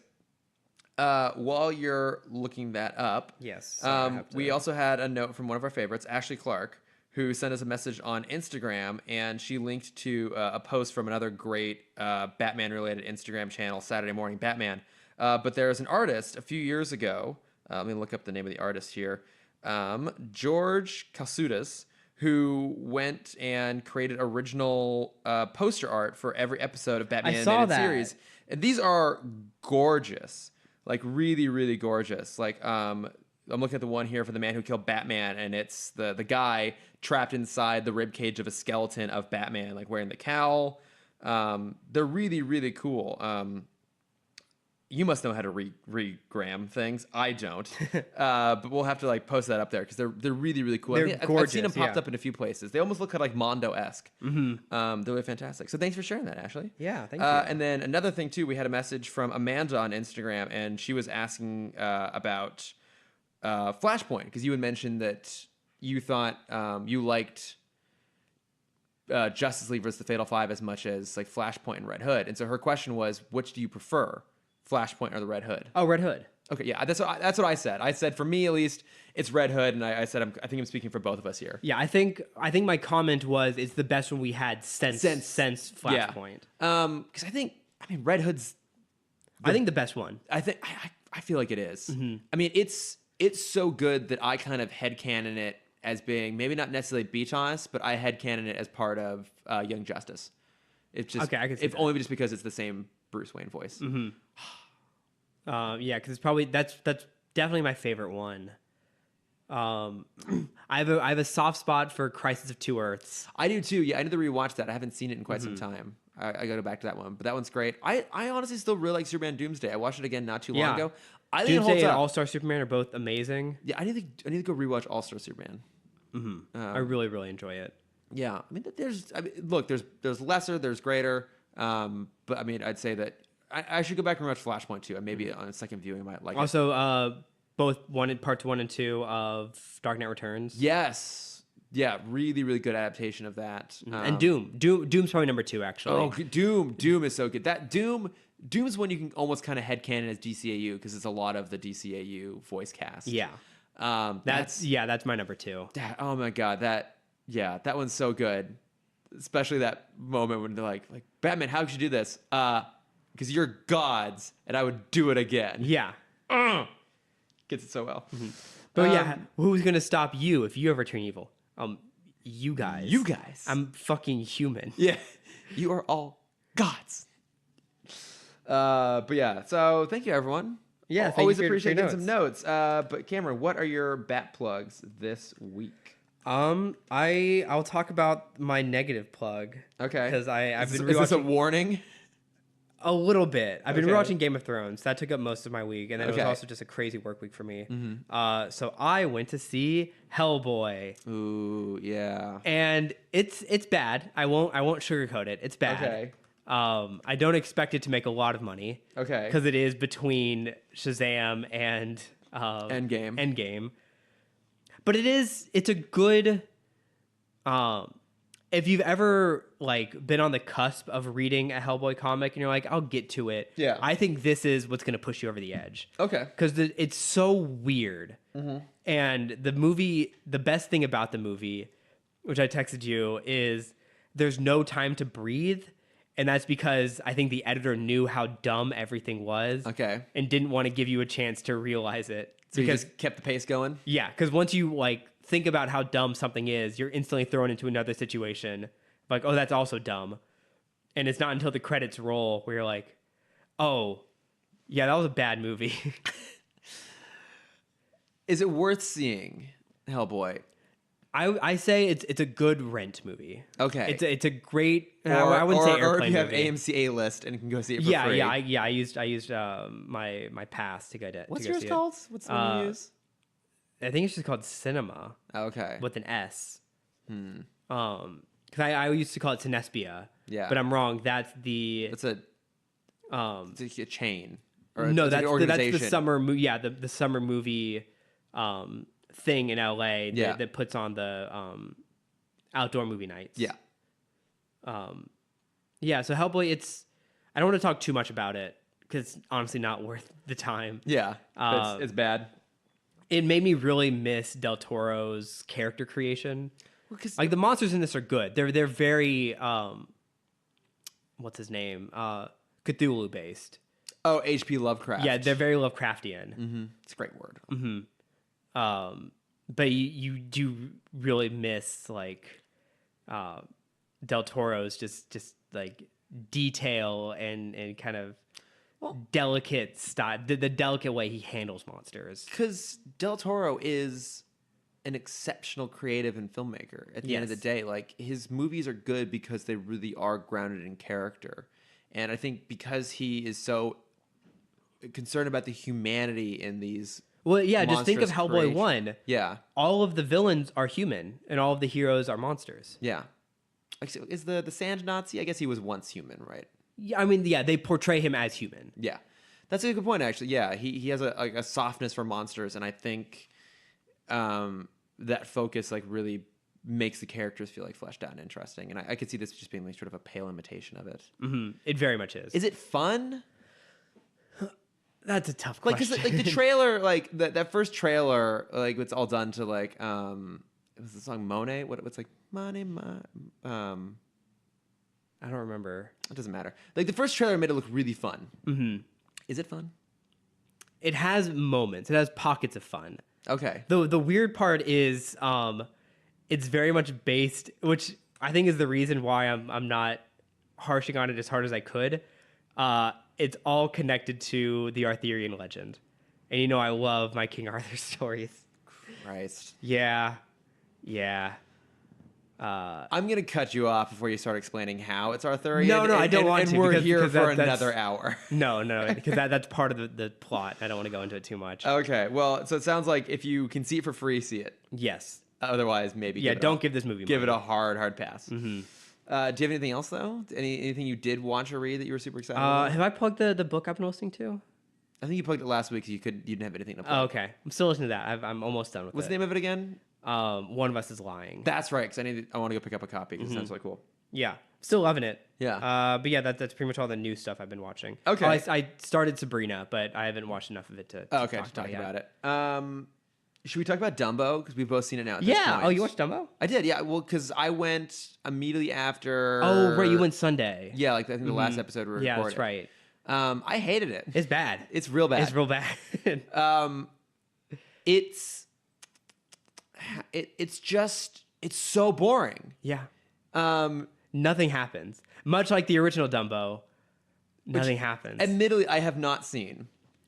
while you're looking that up, Yes. we also had a note from one of our favorites, Ashley Clark, who sent us a message on Instagram, and she linked to a post from another great Batman-related Instagram channel, Saturday Morning Batman. But there's an artist a few years ago. Let me look up the name of the artist here. George Kalsudas, who went and created original poster art for every episode of Batman Animated Series. And these are gorgeous, like really, really gorgeous. Like I'm looking at the one here for The Man Who Killed Batman, and it's the guy trapped inside the ribcage of a skeleton of Batman, like wearing the cowl. They're really, really cool. You must know how to regram things. I don't, but we'll have to like post that up there because they're really, really cool. They're gorgeous. I've seen them popped up in a few places. They almost look kind of like Mondo-esque. They're really fantastic. So thanks for sharing that, Ashley. Yeah, thank you. And then another thing too, we had a message from Amanda on Instagram, and she was asking about Flashpoint because you had mentioned that you thought you liked Justice League versus the Fatal Five as much as like Flashpoint and Red Hood. And so her question was, which do you prefer? Flashpoint or the Red Hood? Oh, Red Hood. Okay, yeah, that's what I said. I said for me at least, it's Red Hood, and I said I think I'm speaking for both of us here. Yeah, I think my comment was it's the best one we had since Flashpoint. Because I mean Red Hood's. I think the best one. I feel like it is. I mean it's so good that I kind of headcanon it as being maybe not necessarily Beach Honest, but I headcanon it as part of Young Justice. It's just okay, I can see that. Only just because it's the same Bruce Wayne voice. Yeah, because it's probably that's definitely my favorite one. I have a soft spot for Crisis of Two Earths. I do too. Yeah, I need to rewatch that. I haven't seen it in quite some time. I got to go back to that one, but that one's great. I honestly still really like Superman Doomsday. I watched it again not too long ago. I think Doomsday and All Star Superman are both amazing. Yeah, I need to go rewatch All Star Superman. I really really enjoy it. Yeah, I mean, there's lesser, there's greater, but I mean, I'd say that I should go back and watch Flashpoint too, and maybe on a second viewing I might like also, it. Both parts 1 and 2 of Dark Knight Returns. Yes, yeah, really, really good adaptation of that. And Doom's probably number 2 actually. Oh, Doom is so good. That Doom's one you can almost kind of headcanon as DCAU because it's a lot of the DCAU voice cast. Yeah, that's my number 2. Oh my god, that one's so good. Especially that moment when they're like Batman, how could you do this? Because you're gods, and I would do it again. Yeah. Gets it so well. But who's gonna stop you if you ever turn evil? You guys. You guys. I'm fucking human. Yeah. You are all gods. But yeah, so thank you everyone. Yeah, always appreciate getting some notes. But Cameron, what are your bat plugs this week? I'll talk about my negative plug. Okay. Because I've been rewatching. Is this a warning? A little bit. I've been rewatching Game of Thrones. That took up most of my week, and then it was also just a crazy work week for me. So I went to see Hellboy. Ooh, yeah. And it's bad. I won't sugarcoat it. It's bad. Okay. I don't expect it to make a lot of money. Okay. Because it is between Shazam and Endgame. But it's a good, if you've ever like been on the cusp of reading a Hellboy comic and you're like, I'll get to it. Yeah. I think this is what's going to push you over the edge. Okay. Because it's so weird. And the movie, the best thing about the movie, which I texted you, is there's no time to breathe. And that's because I think the editor knew how dumb everything was. Okay. And didn't want to give you a chance to realize it. So you Because just kept the pace going? yeah, because once you like think about how dumb something is, you're instantly thrown into another situation. Like, oh, that's also dumb. And it's not until the credits roll where you're like, oh, yeah, that was a bad movie. Is it worth seeing Hellboy? I say it's a good rent movie. Okay. It's a great. I wouldn't say or airplane if you have movie. AMC A list and can go see it for Yeah, free. I used my pass to go to. What's to go yours see called? What's the one you use? It. I think it's just called Cinema Okay. with an S. Because I used to call it Cinespia. Yeah. But I'm wrong. That's the It's a chain. Or no, it's an that's organization. the summer movie. Yeah, the summer movie thing in LA Yeah. that puts on the outdoor movie nights. Yeah. Yeah, so Hellboy, I don't want to talk too much about it because it's honestly not worth the time. Yeah. It's bad. It made me really miss Del Toro's character creation. Well, 'cause- Like the monsters in this are good. They're very what's his name? Cthulhu based. oh, H.P. Lovecraft. Yeah, they're very Lovecraftian. Mm-hmm. It's a great word. But you do really miss like Del Toro's just like detail and kind of delicate style, the delicate way he handles monsters. Because Del Toro is an exceptional creative and filmmaker at the end of the Yes. day. Like, his movies are good because they really are grounded in character. And I think because he is so concerned about the humanity in these Well, yeah, just think of monstrous Hellboy creation. 1. Yeah. All of the villains are human, and all of the heroes are monsters. Yeah. Like, so is the Sand Nazi? I guess he was once human, right? Yeah, I mean, yeah, they portray him as human. Yeah. That's a good point, actually. Yeah, he has a softness for monsters, and I think that focus like really makes the characters feel like fleshed out and interesting. And I could see this just being like sort of a pale imitation of it. It very much is. Is it fun? That's a tough Like, question. because like the trailer, like that first trailer, like it's all done to like it was the song Monet. What's like Money, I don't remember. it doesn't matter. Like the first trailer made it look really fun. Mm-hmm. Is it fun? It has moments. It has pockets of fun. Okay. The weird part is it's very much based, which I think is the reason why I'm not harshing on it as hard as I could. It's all connected to the Arthurian legend. And you know I love my King Arthur stories. Christ. Yeah. I'm gonna cut you off before you start explaining how it's Arthurian. No, I don't want and to, we're because- here because for that's- another hour. No, because that's part of the plot. I don't want to go into it too much. Okay. Well, so it sounds like if you can see it for free, see it. Yes. Otherwise, maybe Yeah, give it don't a, give this movie give it money. a hard pass. Do you have anything else though? Anything you did watch or read that you were super excited about? Have I plugged the book I've been listening to? I think you plugged it last week because you didn't have anything to plug. Oh, okay. I'm still listening to that. I'm almost done with What's it. the name of it again? One of Us is Lying. That's right. Because I want to go pick up a copy because it sounds really cool. Yeah, still loving it. Yeah. But yeah, that's pretty much all the new stuff I've been watching. Okay. Oh, I started Sabrina, but I haven't watched enough of it to Oh, okay, talk just talking yet. about it. Should we talk about Dumbo? Because we've both seen it now. At this Yeah. point. Oh, you watched Dumbo? I did. Yeah. Well, because I went immediately after. Oh, right. You went Sunday. Yeah, like I think the last episode we recorded. Yeah, that's right. I hated it. It's bad. It's real bad. It's real bad. It's so boring. Yeah. Um, Nothing happens. Much like the original Dumbo, nothing happens. admittedly, I have not seen.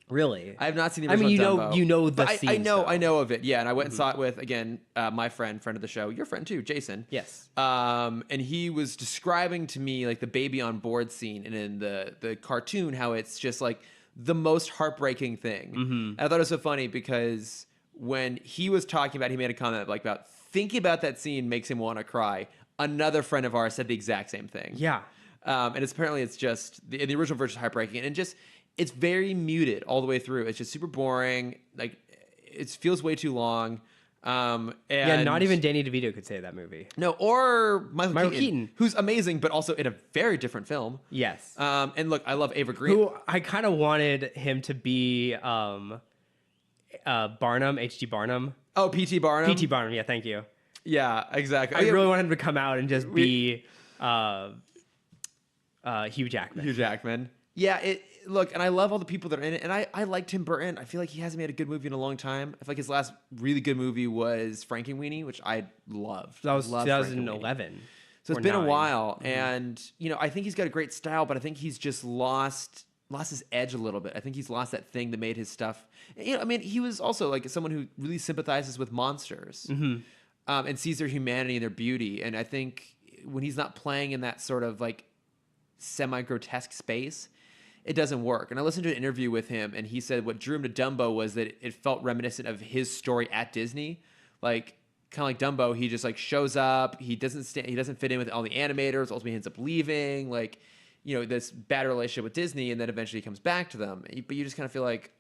Really? I have not seen the I mean, original Dumbo. you know the But I scenes, know though. of it. Yeah, and I went and saw it with again my friend of the show, your friend too, Jason. Yes. And he was describing to me like the baby on board scene, and in the cartoon how it's just like the most heartbreaking thing. And I thought it was so funny because when he was talking about, he made a comment like about thinking about that scene makes him want to cry. Another friend of ours said the exact same thing. Yeah. And it's just the original version is heartbreaking, and just it's very muted all the way through. It's just super boring. Like it feels way too long. Yeah, not even Danny DeVito could say that movie. No, or Michael Keaton, who's amazing, but also in a very different film. Yes. And look, I love Ava Green. Who I kind of wanted him to be Barnum, H.G. Barnum. Oh, P.T. Barnum. P.T. Barnum, yeah, thank you. Yeah, exactly. I really wanted him to come out and just be Hugh Jackman. Hugh Jackman. Yeah, look, and I love all the people that are in it, and I like Tim Burton. I feel like he hasn't made a good movie in a long time. I feel like his last really good movie was Frankenweenie, which I loved. That was 2011. So it's been a while, and I think he's got a great style, but I think he's just lost his edge a little bit. I think he's lost that thing that made his stuff. I mean, he was also like someone who really sympathizes with monsters and sees their humanity and their beauty. And I think when he's not playing in that sort of like semi-grotesque space, it doesn't work. And I listened to an interview with him, and he said what drew him to Dumbo was that it felt reminiscent of his story at Disney. Like, kind of like Dumbo, he just like shows up. He doesn't fit in with all the animators. Ultimately, he ends up leaving. Like, this bad relationship with Disney, and then eventually he comes back to them. But you just kind of feel like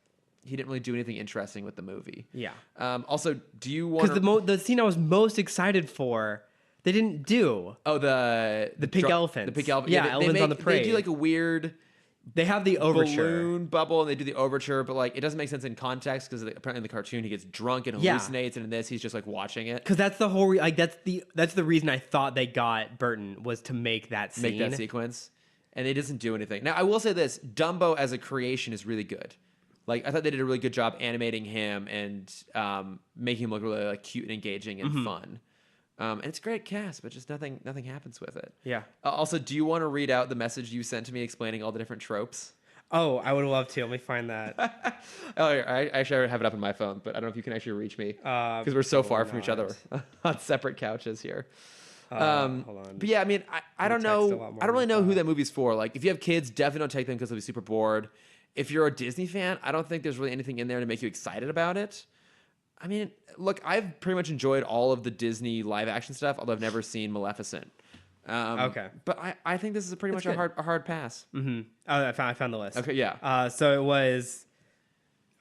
he didn't really do anything interesting with the movie. Yeah. Also, do you want the scene I was most excited for, they didn't do. Oh, the pig elephants. The pig elephant. Yeah, elephants on the parade. They do like a weird. They have the overture balloon bubble, and they do the overture, but like it doesn't make sense in context because apparently in the cartoon he gets drunk and hallucinates, and in this he's just like watching it. Because that's the whole that's the reason I thought they got Burton was to make that scene, make that sequence, and it doesn't do anything. Now I will say this: Dumbo as a creation is really good. Like I thought they did a really good job animating him and making him look really like cute and engaging and fun. And it's a great cast, but just nothing happens with it. Yeah. Also, do you want to read out the message you sent to me explaining all the different tropes? Oh, I would love to. Let me find that. I actually have it up on my phone, but I don't know if you can actually reach me because we're so far from each other on separate couches here. Hold on. But yeah, I mean, I don't know. I don't really know who that movie's for. Like, if you have kids, definitely don't take them because they'll be super bored. If you're a Disney fan, I don't think there's really anything in there to make you excited about it. I mean, look, I've pretty much enjoyed all of the Disney live action stuff, although I've never seen Maleficent. Okay. But I think this is pretty much a hard pass. Mm-hmm. Oh, I found the list. Okay, yeah. So it was.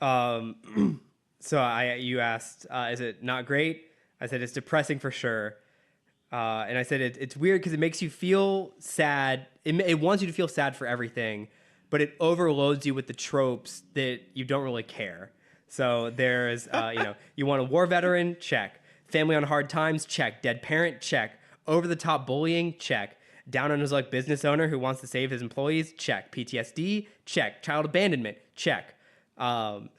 You asked, is it not great? I said it's depressing for sure. And I said it's weird because it makes you feel sad. It wants you to feel sad for everything, but it overloads you with the tropes that you don't really care. So there's, you want a war veteran? Check. Family on hard times? Check. Dead parent? Check. Over-the-top bullying? Check. Down on his luck business owner who wants to save his employees? Check. PTSD? Check. Child abandonment? Check. And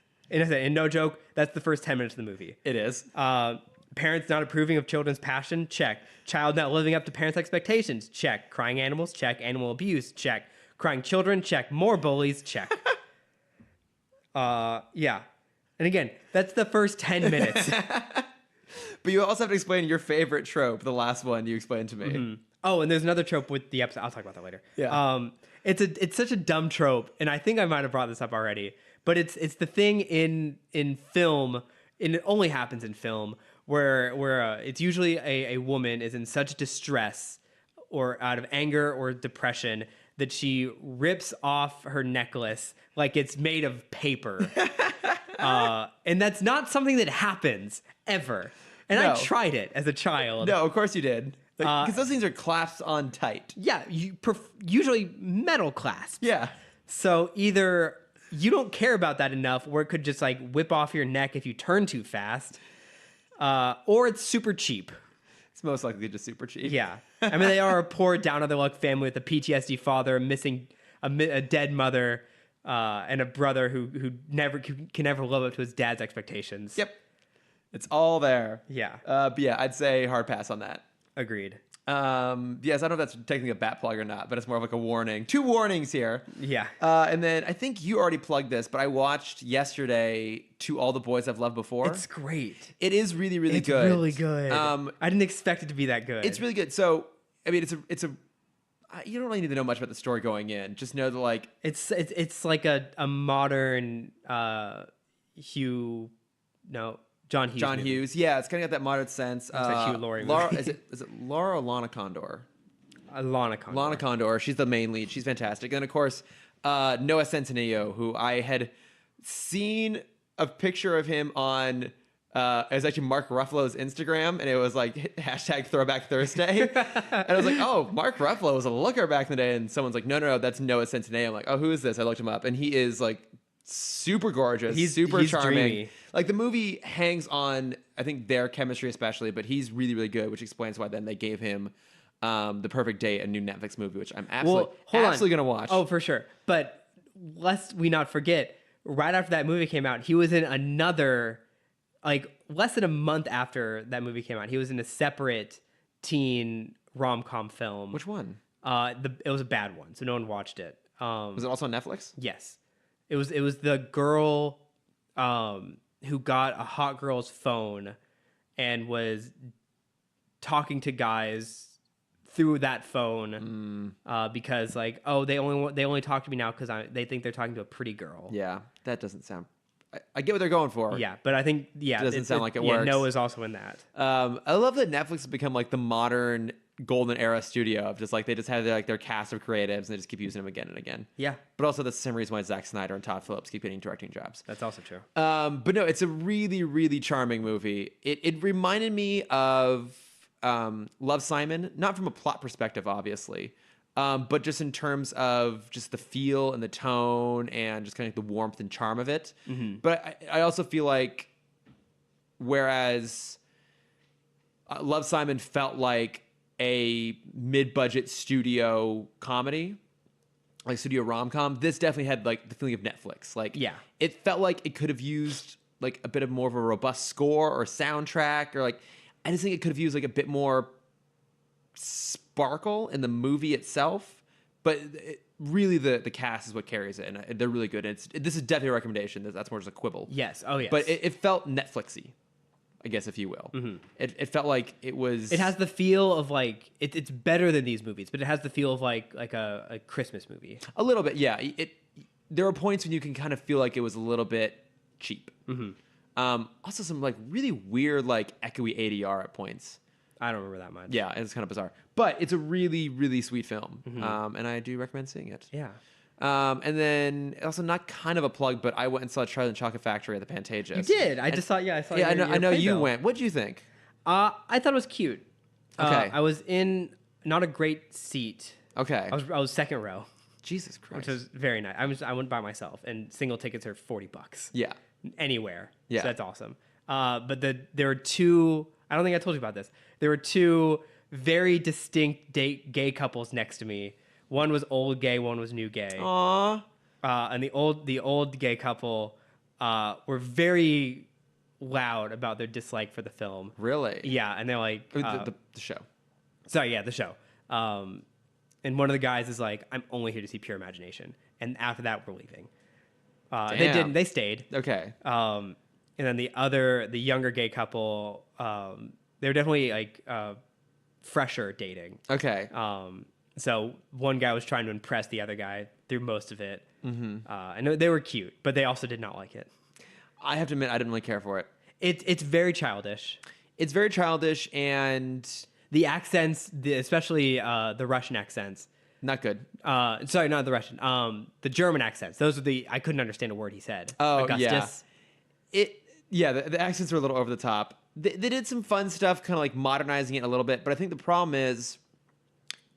no joke, that's the first 10 minutes of the movie. It is. Parents not approving of children's passion? Check. Child not living up to parents' expectations? Check. Crying animals? Check. Animal abuse? Check. Crying children? Check. More bullies? Check. Yeah. And again, that's the first 10 minutes. But you also have to explain your favorite trope, the last one you explained to me. Mm-hmm. Oh, and there's another trope with the episode. I'll talk about that later. Yeah. It's such a dumb trope, and I think I might have brought this up already, but it's the thing in film, and it only happens in film, where it's usually a woman is in such distress or out of anger or depression that she rips off her necklace like it's made of paper. And that's not something that happens ever. And No. I tried it as a child. No, of course you did. Because those things are clasped on tight. Yeah, usually metal clasps. Yeah. So either you don't care about that enough, or it could just like whip off your neck if you turn too fast, or it's super cheap. It's most likely just super cheap. Yeah. I mean, they are a poor, down on their luck family with a PTSD father, a dead mother, and a brother who can never live up to his dad's expectations. Yep. It's all there. Yeah. But yeah, I'd say hard pass on that. Agreed. Yes, I don't know if that's technically a bat plug or not, but it's more of like a warning. 2 warnings here. Yeah. And then I think you already plugged this, but I watched yesterday To All the Boys I've Loved Before. It's great. It is really, really good. It's really good. I didn't expect it to be that good. It's really good. So, I mean, it's a you don't really need to know much about the story going in. Just know that like it's like a modern John Hughes. John movie. Hughes. Yeah, it's kind of got that modern sense. like Hugh Laurie Laura, movie. is it Laura or Lana Condor? Lana Condor. Lana Condor. She's the main lead. She's fantastic. And of course, Noah Centineo, who I had seen a picture of him on it was actually Mark Ruffalo's Instagram, and it was like hashtag Throwback Thursday. And I was like, oh, Mark Ruffalo was a looker back in the day. And someone's like, no, that's Noah Centineo. I'm like, oh, who is this? I looked him up, and he is like super gorgeous. He's super charming. Dreamy. Like the movie hangs on, I think, their chemistry especially, but he's really, really good, which explains why then they gave him The Perfect Date, a new Netflix movie, which I'm absolutely going to watch. Oh, for sure. But lest we not forget, right after that movie came out, he was in another, like less than a month after that movie came out, he was in a separate teen rom-com film. Which one? It was a bad one, so no one watched it. Was it also on Netflix? Yes. It was the girl who got a hot girl's phone and was talking to guys through that phone because like, oh, they only talk to me now because they think they're talking to a pretty girl. Yeah, that doesn't sound. I get what they're going for. Yeah, but I think it doesn't sound like it works. Noah's also in that. I love that Netflix has become like the modern golden era studio of just like they just have their cast of creatives and they just keep using them again and again. Yeah, but also that's the same reason why Zack Snyder and Todd Phillips keep getting directing jobs. That's also true. But no, it's a really, really charming movie. It reminded me of Love, Simon, not from a plot perspective, obviously, but just in terms of just the feel and the tone and just kind of like the warmth and charm of it. Mm-hmm. But I also feel like whereas Love, Simon felt like a mid-budget studio comedy, like studio rom-com, this definitely had like the feeling of Netflix. Like, yeah, it felt like it could have used like a bit of more of a robust score or soundtrack, or like I just think it could have used like a bit more sparkle in the movie itself. But really, the cast is what carries it, and they're really good. This is definitely a recommendation. That's more just a quibble. Yes. Oh, yes. But it felt Netflixy, I guess, if you will. Mm-hmm. It felt like it was. It has the feel of like it's better than these movies, but it has the feel of like a Christmas movie. A little bit, yeah. There are points when you can kind of feel like it was a little bit cheap. Mm-hmm. Also, some like really weird, like echoey ADR at points. I don't remember that much. Yeah, it's kind of bizarre, but it's a really, really sweet film, and I do recommend seeing it. Yeah. And then also not kind of a plug, but I went and saw Charlie and the Chocolate Factory at the Pantages. You did. I saw. Yeah, I know you went. What did you think? I thought it was cute. Okay. I was in not a great seat. Okay. I was second row. Jesus Christ. Which was very nice. I went by myself, and single tickets are $40. Yeah. Anywhere. Yeah. So that's awesome. But there were two. I don't think I told you about this. There were two very distinct gay couples next to me. One was old gay, one was new gay. Aww. And the old gay couple were very loud about their dislike for the film. Really? Yeah, and they're like the show. Sorry, yeah, the show. And one of the guys is like, "I'm only here to see Pure Imagination," and after that, we're leaving. They didn't. They stayed. Okay. And then the younger gay couple, they were definitely like fresher dating. Okay. So one guy was trying to impress the other guy through most of it. Mm-hmm. And they were cute, but they also did not like it. I have to admit, I didn't really care for it. It's very childish. It's very childish, and the accents, especially the Russian accents, not good. Sorry, not the Russian. The German accents. Those are I couldn't understand a word he said. Oh, Augustus. Yeah. The accents were a little over the top. They did some fun stuff, kind of like modernizing it a little bit. But I think the problem is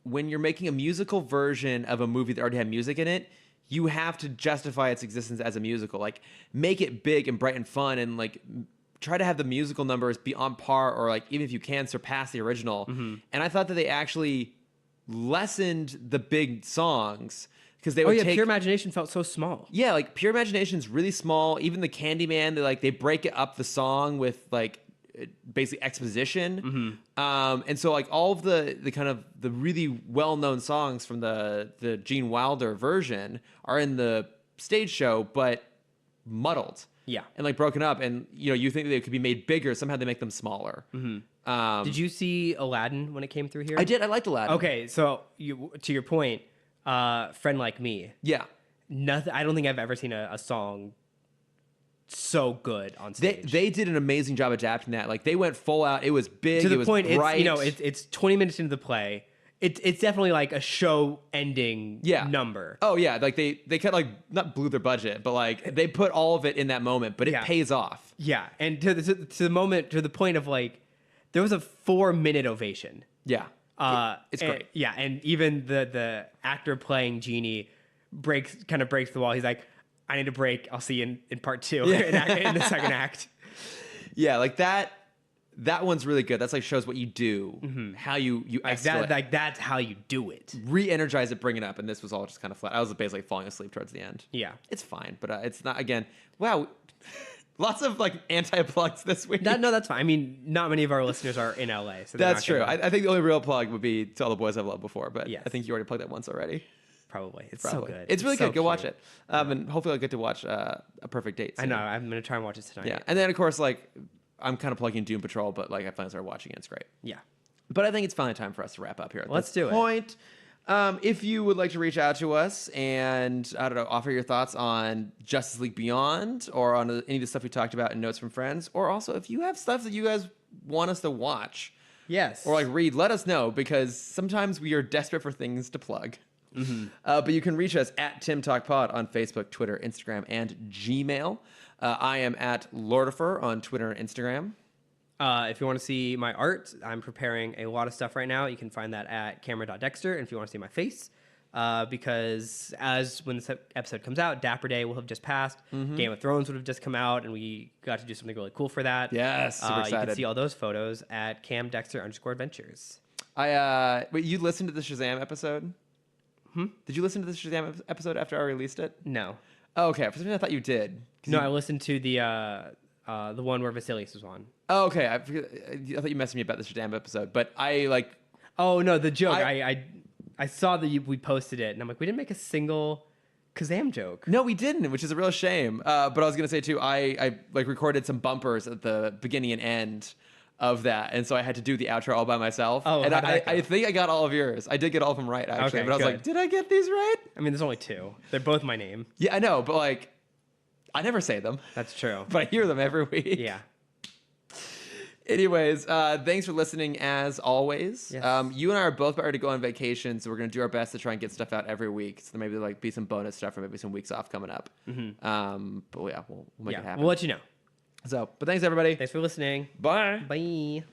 when you're making a musical version of a movie that already had music in it, you have to justify its existence as a musical. Like, make it big and bright and fun, and like try to have the musical numbers be on par, or like even if you can surpass the original. Mm-hmm. And I thought that they actually lessened the big songs because they would take Pure Imagination felt so small. Yeah, like Pure Imagination's really small. Even the Candyman, they break it up the song with like basically exposition. Mm-hmm. And so like all of the kind of the really well-known songs from the Gene Wilder version are in the stage show, but muddled. Yeah. And like broken up. And you think that they could be made bigger. Somehow they make them smaller. Mm-hmm. Did you see Aladdin when it came through here? I did. I liked Aladdin. Okay. So to your point, Friend Like Me. Yeah. Nothing. I don't think I've ever seen a song so good on stage. They did an amazing job adapting that. Like they went full out. It was big. To the it was point, bright. it's 20 minutes into the play. it's definitely like a show ending number. Oh yeah, like they kind of like not blew their budget, but like they put all of it in that moment, but it pays off. Yeah, and to the moment, to the point of like, there was a 4-minute ovation. Yeah, it's great. Yeah, and even the actor playing Genie kind of breaks the wall. He's like, I need a break. I'll see you in part 2 in the second act. Yeah, like that one's really good. That's like shows what you do, how you escalate. That's how you do it. Re-energize it, bring it up, and this was all just kind of flat. I was basically falling asleep towards the end. Yeah, it's fine, but it's not. Again, wow, lots of like anti-plugs this week. No, that's fine. I mean, not many of our listeners are in LA, so that's true. I think the only real plug would be to all the boys I've loved before, but I think you already plugged that once already. Probably. It's so good. It's really good. Go cute. watch it. And hopefully I'll get to watch A Perfect Date soon. I know. I'm going to try and watch it tonight. Yeah. And then, of course, like, I'm kind of plugging Doom Patrol, but like I finally started watching it. It's great. Yeah. But I think it's finally time for us to wrap up here at Let's this do point. If you would like to reach out to us and, I don't know, offer your thoughts on Justice League Beyond or on any of the stuff we talked about in Notes from Friends, or also if you have stuff that you guys want us to watch. Yes. Or like read, let us know, because sometimes we are desperate for things to plug. But you can reach us at Tim Talk Pod on Facebook, Twitter, Instagram, and Gmail. I am at Lordifer on Twitter and Instagram. If you want to see my art, I'm preparing a lot of stuff right now. You can find that at camera.dexter. And if you want to see my face, because when this episode comes out, Dapper Day will have just passed. Game of Thrones would have just come out, and we got to do something really cool for that. Yes, super excited. You can see all those photos at camdexter_adventures. Wait, you listened to the Shazam episode? Did you listen to the Shazam episode after I released it? No. Oh, okay. For some reason, I thought you did. No, I listened to the one where Vasilius was on. Oh, okay. I thought you messaged me about the Shazam episode, but I like. Oh no, the joke. I saw that we posted it, and I'm like, we didn't make a single Kazam joke. No, we didn't, which is a real shame. But I was gonna say too, I like recorded some bumpers at the beginning and end of that, and so I had to do the outro all by myself. Oh, and I think I got all of yours. I did get all of them right, actually. Okay, but I was like, did I get these right? I mean, there's only 2. They're both my name. Yeah, I know, but like, I never say them. That's true. But I hear them every week. Yeah. Anyways, thanks for listening as always. Yes. You and I are both about to go on vacation, so we're gonna do our best to try and get stuff out every week. So there maybe like be some bonus stuff or maybe some weeks off coming up. But yeah, we'll make it happen. We'll let you know. So, but thanks everybody. Thanks for listening. Bye. Bye.